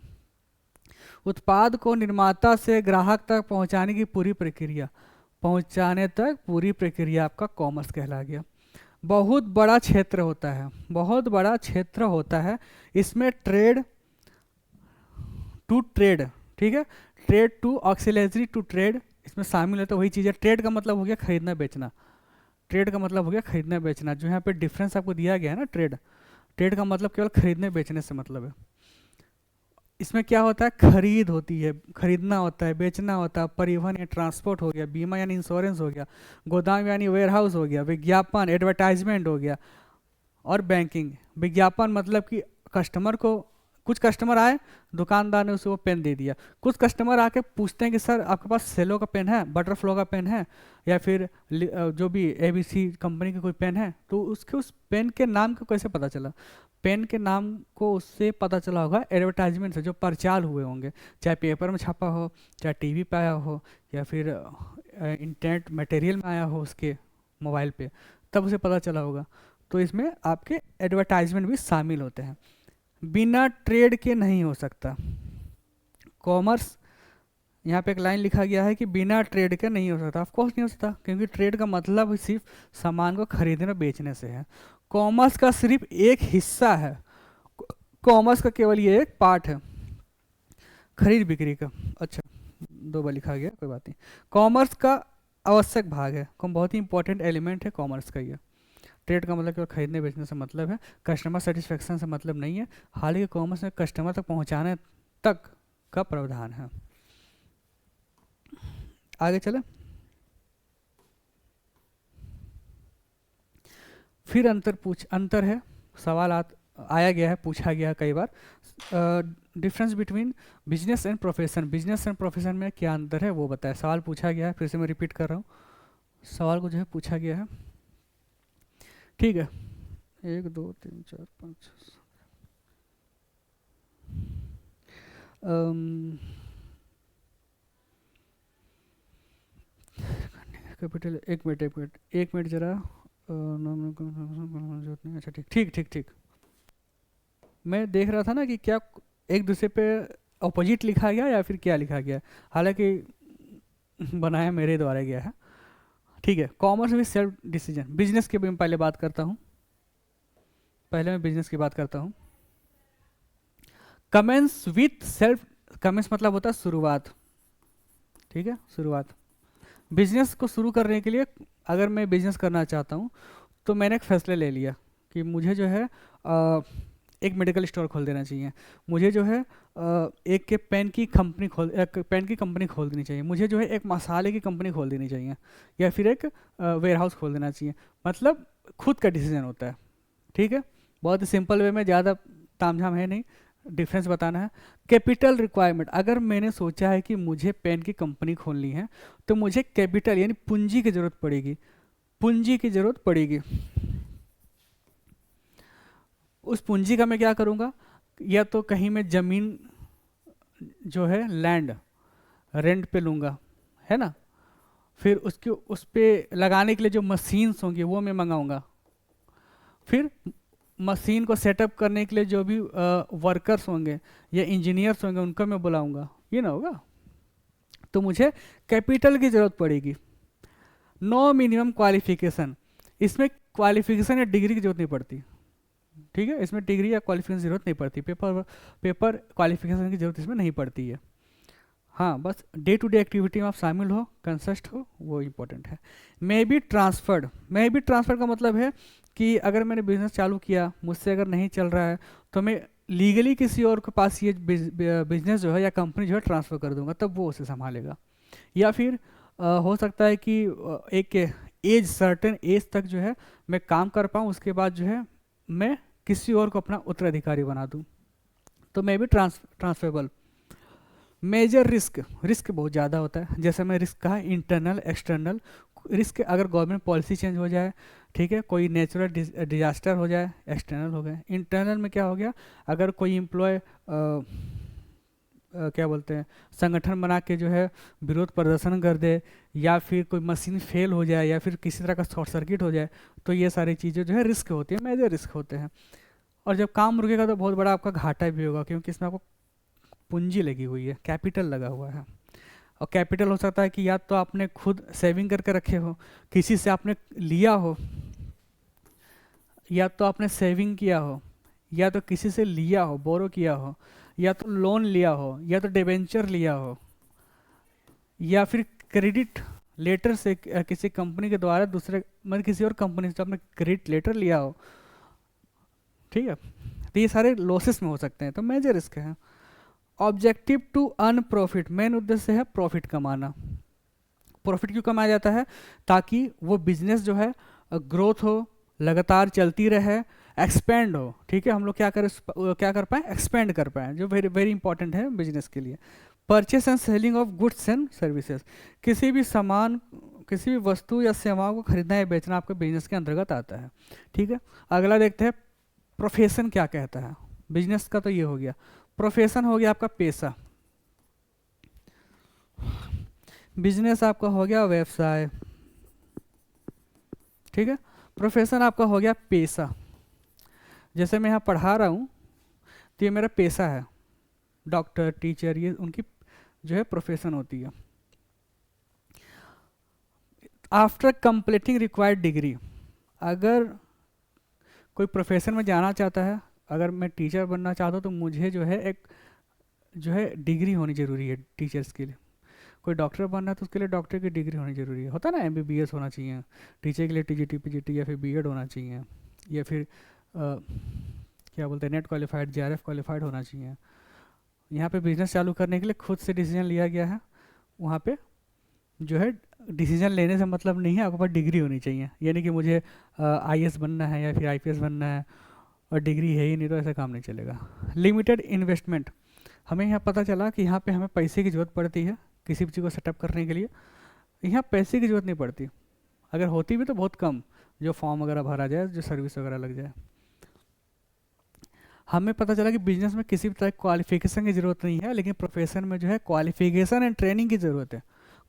उत्पाद को निर्माता से ग्राहक तक पहुंचाने की पूरी प्रक्रिया, पहुंचाने तक पूरी प्रक्रिया आपका कॉमर्स कहला गया। बहुत बड़ा क्षेत्र होता है, बहुत बड़ा क्षेत्र होता है। इसमें ट्रेड टू ट्रेड, ठीक है, trade to auxiliary to trade इसमें शामिल है। तो वही चीज़ है, ट्रेड का मतलब हो गया खरीदना बेचना, ट्रेड का मतलब हो गया खरीदना बेचना। जो यहाँ पे डिफरेंस आपको दिया गया है ना, ट्रेड, ट्रेड का मतलब केवल खरीदने बेचने से मतलब है। इसमें क्या होता है? खरीद होती है, खरीदना होता है, बेचना होता है, परिवहन या ट्रांसपोर्ट हो गया, बीमा यानी इंश्योरेंस हो गया, गोदाम यानी वेयर हाउस हो गया, विज्ञापन एडवर्टाइजमेंट हो गया, और बैंकिंग। विज्ञापन मतलब कि कस्टमर को, कुछ कस्टमर आए, दुकानदार ने उसे वो पेन दे दिया। कुछ कस्टमर आके पूछते हैं कि सर आपके पास सेलो का पेन है, बटरफ्लो का पेन है, या फिर जो भी ABC कंपनी की कोई पेन है, तो उसके उस पेन के नाम को कैसे पता चला? पेन के नाम को उससे पता चला होगा एडवर्टाइजमेंट से, जो प्रचार हुए होंगे, चाहे पेपर में छपा हो, चाहे TV पे आया हो, या फिर इंटरनेट मटेरियल में आया हो उसके मोबाइल पे, तब उसे पता चला होगा। तो इसमें आपके एडवर्टाइजमेंट भी शामिल होते हैं। बिना ट्रेड के नहीं हो सकता कॉमर्स। यहाँ पे एक लाइन लिखा गया है कि बिना ट्रेड के नहीं हो सकता। ऑफ कोर्स नहीं हो सकता, क्योंकि ट्रेड का मतलब सिर्फ सामान को खरीदने और बेचने से है। कॉमर्स का सिर्फ एक हिस्सा है, कॉमर्स का केवल ये एक पार्ट है, खरीद बिक्री का। अच्छा, 2 बार लिखा गया, कोई बात नहीं। कॉमर्स का आवश्यक भाग है, बहुत ही इंपॉर्टेंट एलिमेंट है कॉमर्स का ये। ट्रेड का मतलब केवल खरीदने बेचने से मतलब है, कस्टमर सेटिस्फेक्शन से मतलब नहीं है। हालांकि कॉमर्स में कस्टमर तक पहुंचाने तक का प्रावधान है। आगे चले, फिर अंतर है, सवाल आया गया है, पूछा गया है कई बार। Difference between business and profession, business and profession में क्या अंतर है वो बताया, सवाल पूछा गया है। फिर से मैं रिपीट कर रहा हूँ, सवाल को जो है पूछा गया है। ठीक है, 1 2 3 4 5 कैपिटल, एक मिनट जरा, अच्छा ठीक, मैं देख रहा था ना कि क्या एक दूसरे पे अपोजिट लिखा गया या फिर क्या लिखा गया, हालांकि बनाया मेरे द्वारा गया है। ठीक है, commerce with self decision, business के मैं पहले बात करता हूँ, मैं बिजनेस की बात करता हूँ। कमेंस विथ सेल्फ, कमेंस मतलब होता है शुरुआत, ठीक है, शुरुआत। बिजनेस को शुरू करने के लिए, अगर मैं बिजनेस करना चाहता हूँ तो मैंने एक फैसला ले लिया कि मुझे जो है एक मेडिकल स्टोर खोल देना चाहिए, मुझे जो है एक पेन की कंपनी खोल देनी चाहिए, मुझे जो है एक मसाले की कंपनी खोल देनी चाहिए, या फिर एक वेयर हाउस खोल देना चाहिए। मतलब खुद का डिसीजन होता है, ठीक है, बहुत ही सिंपल वे में, ज़्यादा तामझाम है नहीं, डिफरेंस बताना है। कैपिटल रिक्वायरमेंट, अगर मैंने सोचा है कि मुझे पेन की कंपनी खोलनी है तो मुझे कैपिटल यानी पूंजी की ज़रूरत पड़ेगी, पूंजी की ज़रूरत पड़ेगी। उस पूंजी का मैं क्या करूँगा, या तो कहीं मैं ज़मीन जो है लैंड रेंट पे लूँगा, है ना, फिर उसके उस पे लगाने के लिए जो मशीन्स होंगी वो मैं मंगाऊंगा, फिर मशीन को सेटअप करने के लिए जो भी वर्कर्स होंगे या इंजीनियर्स होंगे उनको मैं बुलाऊंगा, ये ना होगा। तो मुझे कैपिटल की ज़रूरत पड़ेगी। नो मिनिमम क्वालिफिकेशन, इसमें क्वालिफिकेशन या डिग्री की जरूरत नहीं पड़ती, ठीक है, इसमें डिग्री या क्वालिफिकेशन की जरूरत नहीं पड़ती, पेपर पेपर क्वालिफिकेशन की जरूरत इसमें नहीं पड़ती है। हाँ, बस डे टू डे एक्टिविटी में आप शामिल हो, कंसिस्ट हो, वो इम्पोर्टेंट है। मे बी ट्रांसफर्ड का मतलब है कि अगर मैंने बिजनेस चालू किया, मुझसे अगर नहीं चल रहा है तो मैं लीगली किसी और के पास ये बिजनेस जो है या कंपनी जो है ट्रांसफ़र कर दूंगा, तब वो उसे संभालेगा। या फिर हो सकता है कि एक एज, सर्टेन एज तक जो है मैं काम कर पाऊँ, उसके बाद जो है मैं किसी और को अपना उत्तराधिकारी बना दूँ, तो may be transferable. Major risk, risk बहुत ज़्यादा होता है, जैसे मैं रिस्क कहा इंटरनल एक्सटर्नल रिस्क, अगर गवर्नमेंट पॉलिसी चेंज हो जाए, ठीक है, कोई नेचुरल डिजास्टर हो जाए, एक्सटर्नल हो गए। इंटरनल में क्या हो गया, अगर कोई एम्प्लॉय क्या बोलते हैं संगठन बना के जो है विरोध प्रदर्शन कर दे, या फिर कोई मशीन फेल हो जाए, या फिर किसी तरह का शॉर्ट सर्किट हो जाए, तो ये सारी चीज़ें जो है रिस्क होती है, मेजर रिस्क होते हैं। और जब काम रुकेगा तो बहुत बड़ा आपका घाटा भी होगा, क्योंकि इसमें आपको पूंजी लगी हुई है, कैपिटल लगा हुआ है। और कैपिटल हो सकता है कि या तो आपने खुद सेविंग करके रखे हो, किसी से आपने लिया हो, या तो आपने सेविंग किया हो, या तो किसी से लिया हो, बोरो किया हो, या तो लोन लिया हो, या तो डिबेंचर लिया हो, या फिर क्रेडिट लेटर से किसी कंपनी के द्वारा दूसरे मतलब किसी और कंपनी से आपने क्रेडिट लेटर लिया हो, ठीक है, तो ये सारे लॉसेस में हो सकते हैं, तो मेजर रिस्क है। Objective to earn profit, main उद्देश्य है प्रॉफिट कमाना। प्रॉफिट क्यों कमाया जाता है, ताकि वो बिजनेस जो है ग्रोथ हो, लगातार चलती रहे, एक्सपेंड हो, ठीक है, हम लोग क्या कर पाए, एक्सपेंड कर पाए, जो वेरी वेरी इंपॉर्टेंट है बिजनेस के लिए। Purchase and selling of goods and services, किसी भी सामान, किसी भी वस्तु या सेवाओं को खरीदना या बेचना आपके बिजनेस के अंतर्गत आता है, ठीक है। अगला देखते हैं प्रोफेशन क्या कहता है, बिजनेस का तो ये हो गया। प्रोफेशन हो गया आपका पेशा, बिजनेस आपका हो गया व्यवसाय, ठीक है। प्रोफेशन आपका हो गया पेशा, जैसे मैं यहाँ पढ़ा रहा हूँ तो ये मेरा पेशा है, डॉक्टर टीचर ये उनकी जो है प्रोफेशन होती है। आफ्टर कंप्लीटिंग रिक्वायर्ड डिग्री, अगर कोई प्रोफेशन में जाना चाहता है, अगर मैं टीचर बनना चाहता हूँ तो मुझे जो है एक जो है डिग्री होनी ज़रूरी है टीचर्स के लिए। कोई डॉक्टर बनना है तो उसके लिए डॉक्टर की डिग्री होनी ज़रूरी है, होता है ना, एमबीबीएस होना चाहिए। टीचर के लिए टीजीटी पीजीटी या फिर बीएड होना चाहिए, या फिर क्या बोलते हैं नेट क्वालिफाइड जेआरएफ क्वालिफाइड होना चाहिए। यहाँ पे बिजनेस चालू करने के लिए खुद से डिसीजन लिया गया है, वहाँ पे जो है डिसीजन लेने से मतलब नहीं है, आपके पास डिग्री होनी चाहिए, यानी कि मुझे आईएएस बनना है या फिर आईपीएस बनना है और डिग्री है ही नहीं तो ऐसा काम नहीं चलेगा। लिमिटेड इन्वेस्टमेंट, हमें यहाँ पता चला कि यहाँ पे हमें पैसे की ज़रूरत पड़ती है किसी भी चीज़ को सेटअप करने के लिए, यहाँ पैसे की ज़रूरत नहीं पड़ती, अगर होती भी तो बहुत कम, जो फॉर्म वगैरह भरा जाए, जो सर्विस वगैरह लग जाए। हमें पता चला कि बिजनेस में किसी भी तरह क्वालिफिकेशन की ज़रूरत नहीं है, लेकिन प्रोफेशन में जो है क्वालिफिकेशन एंड ट्रेनिंग की ज़रूरत है,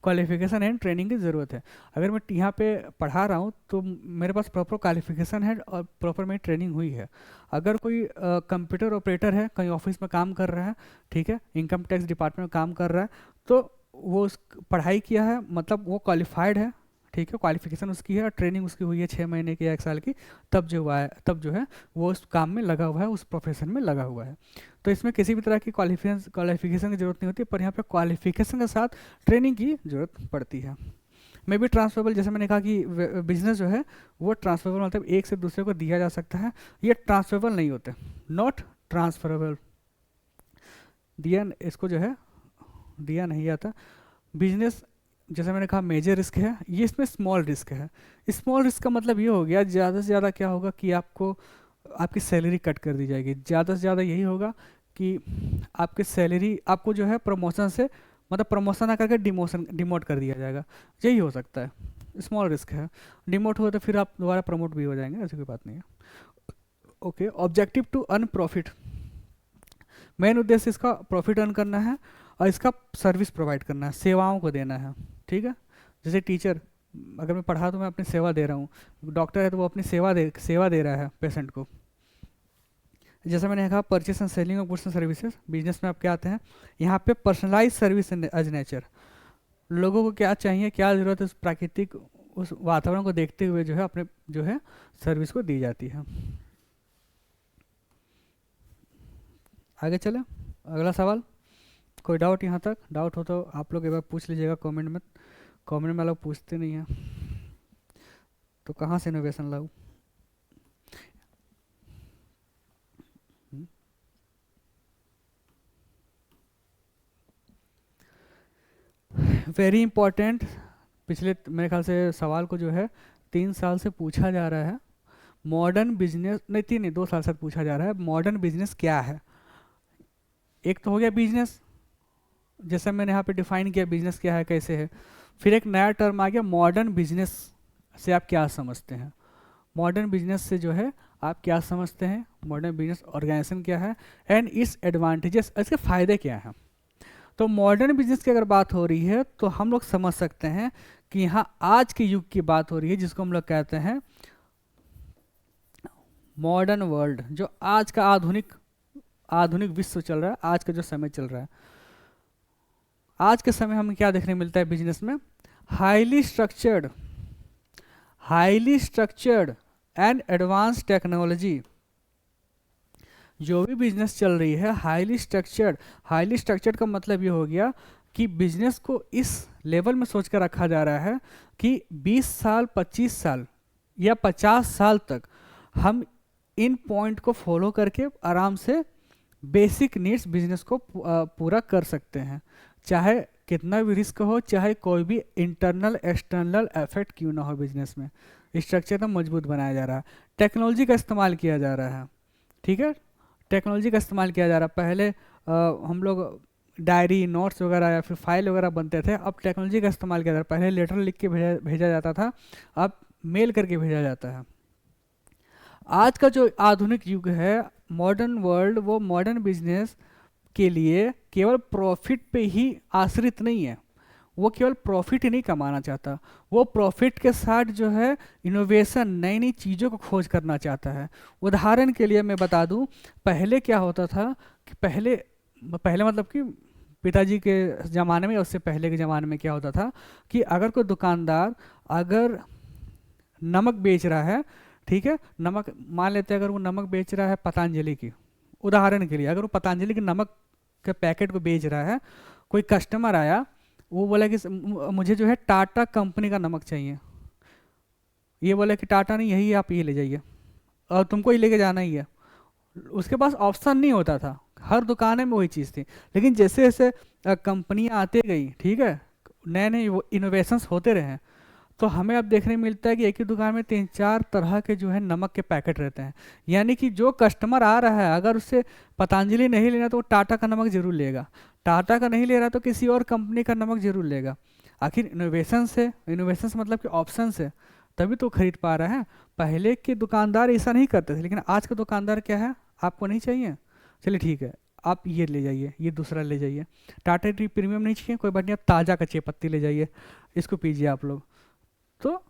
क्वालिफिकेशन एंड ट्रेनिंग की ज़रूरत है। अगर मैं यहाँ पे पढ़ा रहा हूँ तो मेरे पास प्रॉपर क्वालिफिकेशन है और प्रॉपर मेरी ट्रेनिंग हुई है। अगर कोई कंप्यूटर ऑपरेटर है, कहीं ऑफिस में काम कर रहा है, ठीक है, इनकम टैक्स डिपार्टमेंट में काम कर रहा है, तो वो उस पढ़ाई किया है, मतलब वो क्वालिफाइड है, ठीक है, क्वालिफिकेशन उसकी है और ट्रेनिंग उसकी हुई है 6 महीने की या 1 साल की, तब जो हुआ है, तब जो है वो उस काम में लगा हुआ है, उस प्रोफेशन में लगा हुआ है। तो इसमें किसी भी तरह की क्वालिफिकेशन की ज़रूरत नहीं होती, पर यहाँ पे क्वालिफिकेशन के साथ ट्रेनिंग की ज़रूरत पड़ती है। मे बी ट्रांसफरेबल, जैसे मैंने कहा कि बिजनेस जो है वो ट्रांसफरेबल मतलब एक से दूसरे को दिया जा सकता है, ये ट्रांसफरेबल नहीं होते, नॉट ट्रांसफरेबल, दिया इसको जो है दिया नहीं जाता। बिजनेस जैसे मैंने कहा मेजर रिस्क है, ये इसमें स्मॉल रिस्क है। स्मॉल रिस्क का मतलब ये हो गया ज़्यादा से ज़्यादा क्या होगा कि आपको आपकी सैलरी कट कर दी जाएगी। ज़्यादा से ज़्यादा यही होगा कि आपकी सैलरी आपको जो है प्रमोशन से मतलब प्रमोशन ना करके डिमोट कर दिया जाएगा, यही हो सकता है। स्मॉल रिस्क है, डिमोट हुआ तो फिर आप दोबारा प्रमोट भी हो जाएंगे, ऐसी कोई बात नहीं है। Okay, objective to earn profit, main उद्देश्य इसका प्रॉफिट अर्न करना है और इसका सर्विस प्रोवाइड करना है, सेवाओं को देना है। ठीक है, जैसे टीचर, अगर मैं पढ़ा तो मैं अपनी सेवा दे रहा हूँ, डॉक्टर है तो वो अपनी सेवा दे रहा है पेशेंट को। जैसा मैंने कहा purchase and selling of goods and services, business में आप क्या आते हैं, यहाँ पे पर्सनलाइज सर्विस एज नेचर, लोगों को क्या चाहिए, क्या ज़रूरत है, उस प्राकृतिक उस वातावरण को देखते हुए जो है अपने जो है सर्विस को दी जाती है। आगे चले, अगला सवाल। कोई डाउट यहाँ तक? डाउट हो तो आप लोग एक बार पूछ लीजिएगा कमेंट में, कमेंट में लोग पूछते नहीं हैं तो कहाँ से इनोवेशन लाऊं। वेरी इंपॉर्टेंट, पिछले मेरे ख्याल से सवाल को जो है 3 साल से पूछा जा रहा है। मॉडर्न बिजनेस नहीं, 2 साल से पूछा जा रहा है, मॉडर्न बिजनेस क्या है। एक तो हो गया बिजनेस, जैसे मैंने यहाँ पे डिफाइन किया बिजनेस क्या है कैसे है। फिर एक नया टर्म आ गया मॉडर्न बिजनेस, से आप क्या समझते हैं, मॉडर्न बिजनेस से जो है आप क्या समझते हैं, मॉडर्न बिजनेस ऑर्गेनाइजेशन क्या है एंड इस एडवांटेजेस, इसके फ़ायदे क्या हैं। तो मॉडर्न बिजनेस की अगर बात हो रही है तो हम लोग समझ सकते हैं कि यहाँ आज के युग की बात हो रही है, जिसको हम लोग कहते हैं मॉडर्न वर्ल्ड, जो आज का आधुनिक विश्व चल रहा है, आज का जो समय चल रहा है। आज के समय हमें क्या देखने मिलता है बिजनेस में, highly structured and advance technology. जो भी बिजनेस चल रही है हाईली स्ट्रक्चर्ड का मतलब ये हो गया कि बिजनेस को इस लेवल में सोच कर रखा जा रहा है कि 20 साल 25 साल या 50 साल तक हम इन पॉइंट को फॉलो करके आराम से बेसिक नीड्स बिजनेस को पूरा कर सकते हैं, चाहे कितना भी रिस्क हो, चाहे कोई भी इंटरनल एक्सटर्नल इफेक्ट क्यों ना हो। बिजनेस में स्ट्रक्चर तो मजबूत बनाया जा रहा है, टेक्नोलॉजी का इस्तेमाल किया जा रहा है। ठीक है, टेक्नोलॉजी का इस्तेमाल किया जा रहा है। पहले हम लोग डायरी नोट्स वगैरह या फिर फाइल वगैरह बनते थे, अब टेक्नोलॉजी का इस्तेमाल किया जा रहा है। पहले लेटर लिख के भेजा जाता था, अब मेल करके भेजा जाता है। आज का जो आधुनिक युग है मॉडर्न वर्ल्ड, वो मॉडर्न बिजनेस के लिए केवल प्रॉफिट पे ही आश्रित नहीं है, वो केवल प्रॉफिट ही नहीं कमाना चाहता, वो प्रॉफिट के साथ जो है इनोवेशन, नई नई चीज़ों को खोज करना चाहता है। उदाहरण के लिए मैं बता दूं, पहले क्या होता था कि पहले मतलब कि पिताजी के ज़माने में, उससे पहले के ज़माने में क्या होता था कि अगर कोई दुकानदार अगर नमक बेच रहा है, ठीक है, नमक मान लेते हैं अगर वो नमक बेच रहा है पतंजलि की, उदाहरण के लिए अगर वो पतंजलि के नमक के पैकेट को बेच रहा है, कोई कस्टमर आया, वो बोला कि मुझे जो है टाटा कंपनी का नमक चाहिए, ये बोला कि टाटा नहीं, यही आप ये ले जाइए और तुमको ही लेके जाना ही है। उसके पास ऑप्शन नहीं होता था, हर दुकान में वही चीज़ थी। लेकिन जैसे जैसे कंपनियाँ आते गई, ठीक है, नए नए इनोवेशंस होते रहे, तो हमें अब देखने मिलता है कि एक ही दुकान में 3-4 तरह के जो है नमक के पैकेट रहते हैं। यानी कि जो कस्टमर आ रहा है अगर उससे पतंजलि नहीं लेना तो वो टाटा का नमक जरूर लेगा, टाटा का नहीं ले रहा तो किसी और कंपनी का नमक जरूर लेगा। आखिर इनोवेशन से, इनोवेशन से मतलब कि ऑप्शन से, तभी तो खरीद पा रहा है। पहले के दुकानदार ऐसा नहीं करते थे, लेकिन आज के दुकानदार क्या है, आपको नहीं चाहिए, चलिए ठीक है आप ये ले जाइए, ये दूसरा ले जाइए, टाटा टी प्रीमियम नहीं चाहिए, कोई बात नहीं, आप ताज़ा का चाय पत्ती ले जाइए, इसको पीजिए आप लोग। तो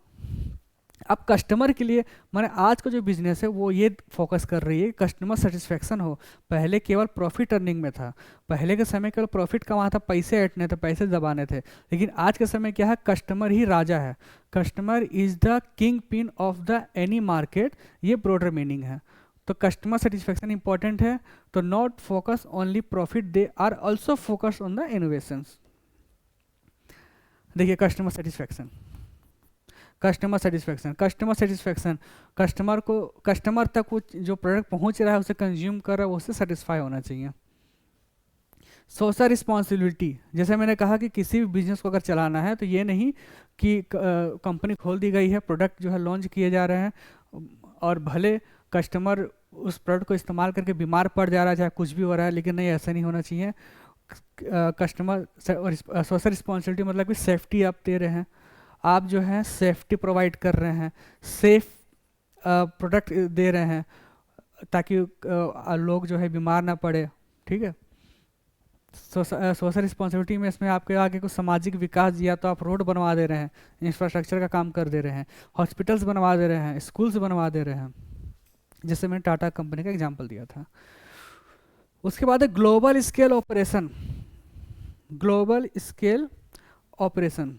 अब कस्टमर के लिए मैंने आज का जो बिजनेस है वो ये फोकस कर रही है कस्टमर सेटिस्फेक्शन हो। पहले केवल प्रॉफिट अर्निंग में था, पहले के समय केवल प्रॉफिट कमाना था, पैसे ऐंठने थे, पैसे दबाने थे। लेकिन आज के समय क्या है, कस्टमर ही राजा है, customer is the kingpin of the any market, ये ब्रॉडर मीनिंग है। तो कस्टमर सेटिस्फेक्शन इंपॉर्टेंट है, तो not focus only profit, they are also focus on the innovations. देखिए कस्टमर सेटिस्फेक्शन, कस्टमर को, कस्टमर तक वो जो प्रोडक्ट पहुंच रहा है, उसे कंज्यूम कर रहा है, उससे सेटिस्फाई होना चाहिए। सोशल रिस्पॉन्सिबिलिटी, जैसे मैंने कहा कि किसी भी बिजनेस को अगर चलाना है तो ये नहीं कि कंपनी खोल दी गई है, प्रोडक्ट जो है लॉन्च किए जा रहे हैं और भले कस्टमर उस प्रोडक्ट को इस्तेमाल करके बीमार पड़ जा रहा है, चाहे कुछ भी हो रहा है, लेकिन नहीं, ऐसा नहीं होना चाहिए। कस्टमर सोशल रिस्पॉन्सिबिलिटी मतलब कि सेफ्टी आप दे रहे हैं, आप जो है सेफ्टी प्रोवाइड कर रहे हैं, सेफ प्रोडक्ट दे रहे हैं, ताकि लोग जो है बीमार ना पड़े। ठीक है। सोशल रिस्पॉन्सिबिलिटी में इसमें आपके आगे कुछ सामाजिक विकास, या तो आप रोड बनवा दे रहे हैं, इंफ्रास्ट्रक्चर का काम कर दे रहे हैं, हॉस्पिटल्स बनवा दे रहे हैं, स्कूल्स बनवा दे रहे हैं, जैसे मैंने टाटा कंपनी का एग्जांपल दिया था। उसके बाद है global scale operation. Global scale operation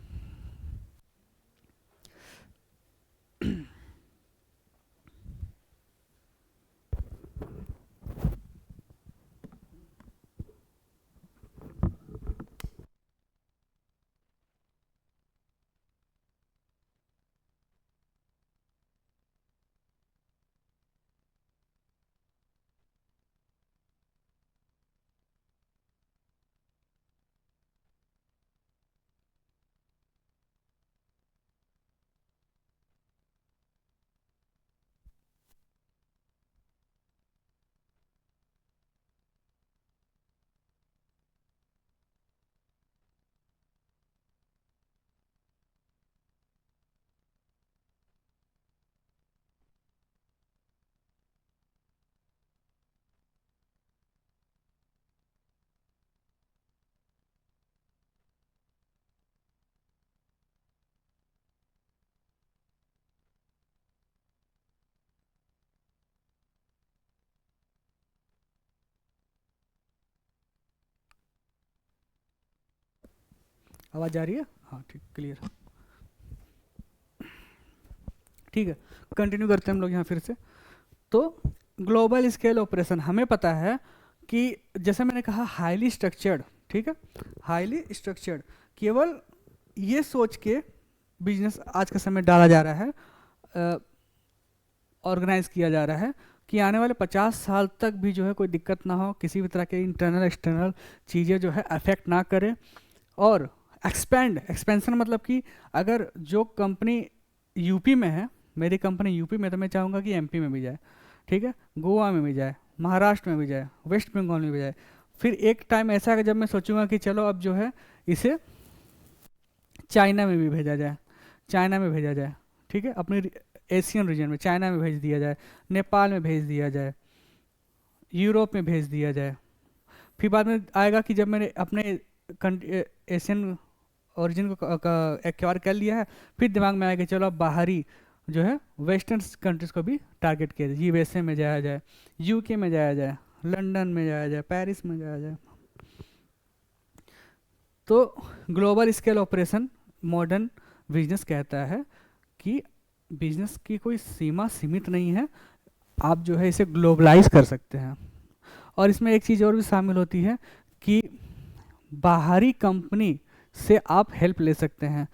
आवाज़ आ रही है? हाँ ठीक, क्लियर। ठीक है, कंटिन्यू करते हैं हम लोग यहाँ फिर से। तो ग्लोबल स्केल ऑपरेशन, हमें पता है कि जैसे मैंने कहा हाईली स्ट्रक्चर्ड, ठीक है, हाईली स्ट्रक्चर्ड, केवल ये सोच के बिजनेस आज के समय डाला जा रहा है, ऑर्गेनाइज किया जा रहा है कि आने वाले 50 साल तक भी जो है कोई दिक्कत ना हो, किसी भी तरह के इंटरनल एक्सटर्नल चीज़ें जो है अफेक्ट ना करें। और एक्सपेंशन मतलब कि अगर जो कंपनी यूपी में है, मेरी कंपनी यूपी में, तो मैं चाहूँगा कि एमपी में भी जाए, ठीक है, गोवा में भी जाए, महाराष्ट्र में भी जाए, वेस्ट बंगाल में भी जाए। फिर एक टाइम ऐसा है जब मैं सोचूंगा कि चलो अब जो है इसे चाइना में भी भेजा जाए, चाइना में भेजा जाए, ठीक है, अपने एशियन रीजन में चाइना में भेज दिया जाए, नेपाल में भेज दिया जाए, यूरोप में भेज दिया जाए। फिर बाद में आएगा कि जब मैंने अपने एशियन ओरिजिन को एक्वायर कर लिया है, फिर दिमाग में आएगा चलो अब बाहरी जो है वेस्टर्न कंट्रीज को भी टारगेट किया जाए, यूएसए में जाया जाए, यूके में जाया जाए, लंदन में जाया जाए, पेरिस में जाया जाए। तो global scale operation modern business कहता है कि बिजनेस की कोई सीमा सीमित नहीं है, आप जो है इसे ग्लोबलाइज कर सकते हैं। और इसमें एक चीज़ और भी शामिल होती है कि बाहरी कंपनी से आप हेल्प ले सकते हैं,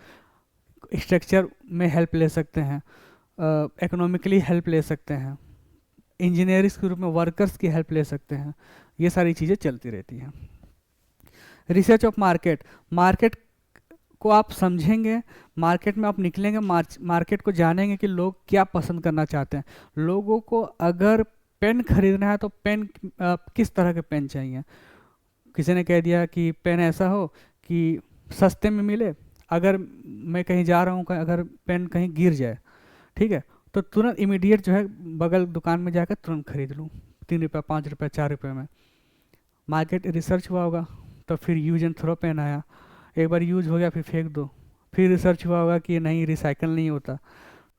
स्ट्रक्चर में हेल्प ले सकते हैं, इकोनॉमिकली हेल्प ले सकते हैं, इंजीनियरिंग के रूप में वर्कर्स की हेल्प ले सकते हैं। ये सारी चीज़ें चलती रहती हैं। रिसर्च ऑफ मार्केट, मार्केट को आप समझेंगे, मार्केट में आप निकलेंगे, मार्केट को जानेंगे कि लोग क्या पसंद करना चाहते हैं। लोगों को अगर पेन खरीदना है तो पेन किस तरह के पेन चाहिए। किसी ने कह दिया कि पेन ऐसा हो कि सस्ते में मिले, अगर मैं कहीं जा रहा हूँ, अगर पेन कहीं गिर जाए, ठीक है, तो तुरंत इमीडिएट जो है बगल दुकान में जाकर तुरंत खरीद लूँ, 3 रुपये, 5 रुपये, 4 रुपये में। मार्केट रिसर्च हुआ होगा, तो फिर यूज एंड थ्रो पेन आया, एक बार यूज हो गया फिर फेंक दो। फिर रिसर्च हुआ होगा कि नहीं, रिसाइकल नहीं होता,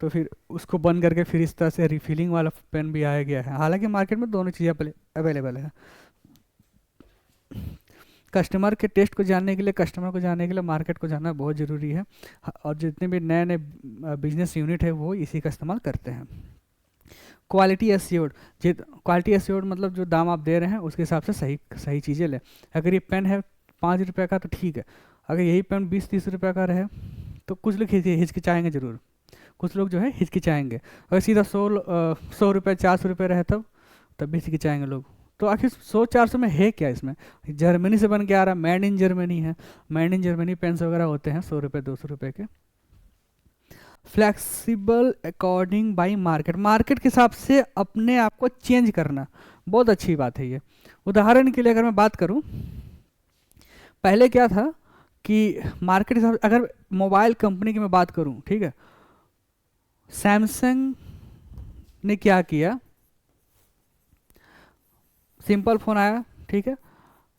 तो फिर उसको बंद करके फिर इस तरह से रिफिलिंग वाला पेन भी आया गया है। हालांकि मार्केट में दोनों चीज़ें अवेलेबल है। कस्टमर के टेस्ट को जानने के लिए, कस्टमर को जानने के लिए मार्केट को जानना बहुत ज़रूरी है। और जितने भी नए नए बिजनेस यूनिट है वो इसी का इस्तेमाल करते हैं। क्वालिटी एश्योर्ड, क्वालिटी एश्योर्ड मतलब जो दाम आप दे रहे हैं उसके हिसाब से सही सही चीज़ें लें। अगर ये पेन है 5 रुपये का तो ठीक है, अगर यही पेन 20-30 रुपये का रहे तो कुछ लोग हिचकिचाएंगे ज़रूर, कुछ लोग जो है हिचकिचाएंगे। अगर सीधा 100 रुपये 400 रुपये रहे तब भी हिचकिचाएंगे लोग। तो आखिर 100-400 में है क्या इसमें? जर्मनी से बन के आ रहा, मेड इन जर्मनी है, मेड इन जर्मनी पेन्स वगैरह होते हैं 100 रुपये 200 रुपये के। Flexible according by market, market के हिसाब से अपने आप को चेंज करना, बहुत अच्छी बात है ये। उदाहरण के लिए अगर मैं बात करूं, पहले क्या था कि मार्केट हिसाब, अगर मोबाइल कंपनी की मैं बात करूं, ठीक है, सैमसंग ने क्या किया, सिंपल फ़ोन आया, ठीक है,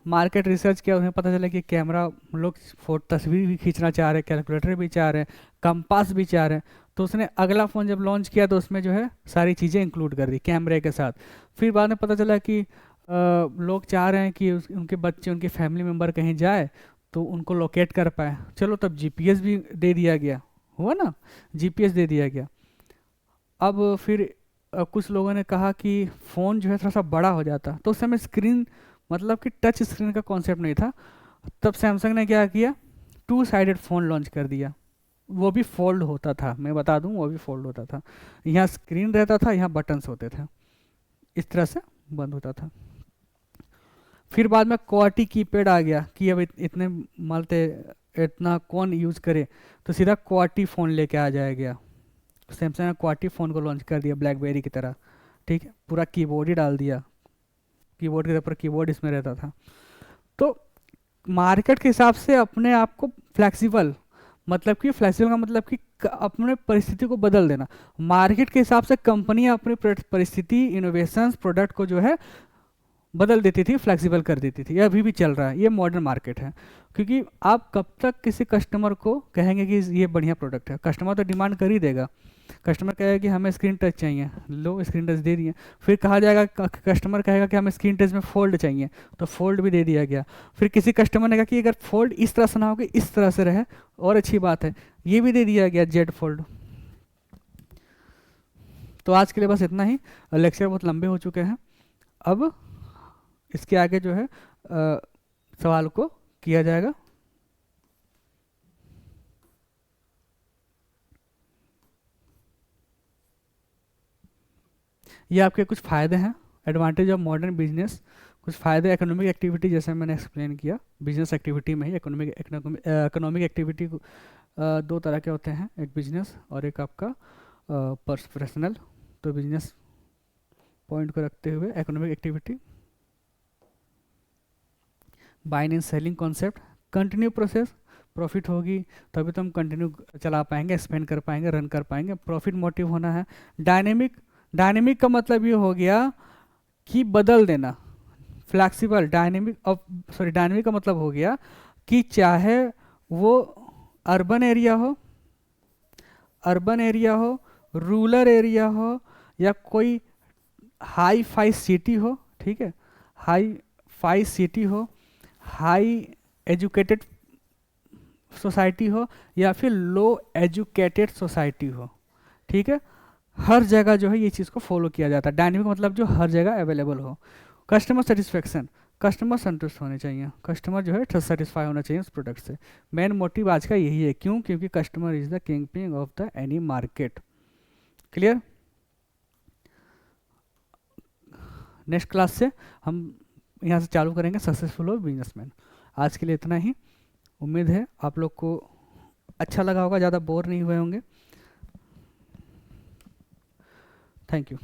मार्केट रिसर्च किया, उन्हें पता चला कि कैमरा, लोग फोटो तस्वीर भी खींचना चाह रहे हैं, कैलकुलेटर भी चाह रहे हैं, कंपास भी चाह रहे हैं, तो उसने अगला फ़ोन जब लॉन्च किया तो उसमें जो है सारी चीज़ें इंक्लूड कर दी कैमरे के साथ। फिर बाद में पता चला कि लोग चाह रहे हैं कि उनके बच्चे, उनके फैमिली मेम्बर कहीं जाए तो उनको लोकेट कर पाए, चलो तब जीपीएस भी दे दिया गया, हुआ ना, जीपीएस दे दिया गया। अब फिर कुछ लोगों ने कहा कि फ़ोन जो है थोड़ा सा बड़ा हो जाता, तो उस समय स्क्रीन, मतलब कि टच स्क्रीन का कॉन्सेप्ट नहीं था, तब सैमसंग ने क्या किया, टू साइडेड फ़ोन लॉन्च कर दिया, वो भी फोल्ड होता था, मैं बता दूं वो भी फोल्ड होता था, यहाँ स्क्रीन रहता था, यहाँ बटन्स होते थे, इस तरह से बंद होता था। फिर बाद में क्वाटी कीपैड आ गया कि अब इतने मालते, इतना कौन यूज़ करे, तो सीधा क्वाटी फ़ोन लेके आ जाया गया, सैमसंग ने क्वाटी फ़ोन को लॉन्च कर दिया ब्लैकबेरी की तरह, ठीक है, पूरा कीबोर्ड ही डाल दिया, कीबोर्ड के ऊपर कीबोर्ड इसमें रहता था। तो मार्केट के हिसाब से अपने आप को फ्लेक्सिबल, मतलब कि फ्लेक्सिबल का मतलब कि अपने परिस्थिति को बदल देना, मार्केट के हिसाब से कंपनियां अपनी परिस्थिति, इनोवेशंस, प्रोडक्ट को जो है बदल देती थी, फ्लेक्सिबल कर देती थी, ये अभी भी चल रहा है, ये मॉडर्न मार्केट है। क्योंकि आप कब तक किसी कस्टमर को कहेंगे कि ये बढ़िया प्रोडक्ट है, कस्टमर तो डिमांड कर ही देगा, कस्टमर कहेगा कि हमें स्क्रीन टच चाहिए, लो स्क्रीन टच दे दिए, फिर कहा जाएगा, कस्टमर कहेगा कि हमें स्क्रीन टच में फोल्ड चाहिए, तो फोल्ड भी दे दिया गया, फिर किसी कस्टमर ने कहा कि अगर फोल्ड इस तरह से ना हो कि इस तरह से रहे और अच्छी बात है, ये भी दे दिया गया, जेड फोल्ड। तो आज के लिए बस इतना ही, लेक्चर बहुत लंबे हो चुके हैं, अब इसके आगे जो है सवाल को किया जाएगा। ये आपके कुछ फ़ायदे हैं, एडवांटेज ऑफ मॉडर्न बिजनेस, कुछ फ़ायदे, इकोनॉमिक एक्टिविटी जैसे मैंने एक्सप्लेन किया, बिजनेस एक्टिविटी में ही इकोनॉमिक एक्टिविटी दो तरह के होते हैं, एक बिजनेस और एक आपका पर्सनल। तो बिजनेस पॉइंट को रखते हुए economic activity, buying and selling concept, continue process, profit होगी तभी तो हम कंटिन्यू चला पाएंगे, स्पेंड कर पाएंगे, रन कर पाएंगे, प्रॉफिट मोटिव होना है। डायनेमिक, डायनेमिक का मतलब ये हो गया कि बदल देना, फ्लैक्सिबल, डायनेमिक, सॉरी डायनेमिक का मतलब हो गया कि चाहे वो अर्बन एरिया हो, अर्बन एरिया हो, रूरल एरिया हो, या कोई हाई फाई सिटी हो, ठीक है, हाई फाई सिटी हो, हाई एजुकेटेड सोसाइटी हो, या फिर लो एजुकेटेड सोसाइटी हो, ठीक है, हर जगह जो है ये चीज़ को फॉलो किया जाता है। डायनेमिक मतलब जो हर जगह अवेलेबल हो। कस्टमर सेटिस्फेक्शन, कस्टमर संतुष्ट होने चाहिए, कस्टमर जो है सेटिस्फाई होना चाहिए उस प्रोडक्ट से, मेन मोटिव आज का यही है, क्यों, क्योंकि customer is the king ping of the any market. Clear. Next class से हम यहाँ से चालू करेंगे सक्सेसफुल हो बिजनेसमैन। आज के लिए इतना ही, उम्मीद है आप लोग को अच्छा लगा होगा, ज़्यादा बोर नहीं हुए होंगे। Thank you.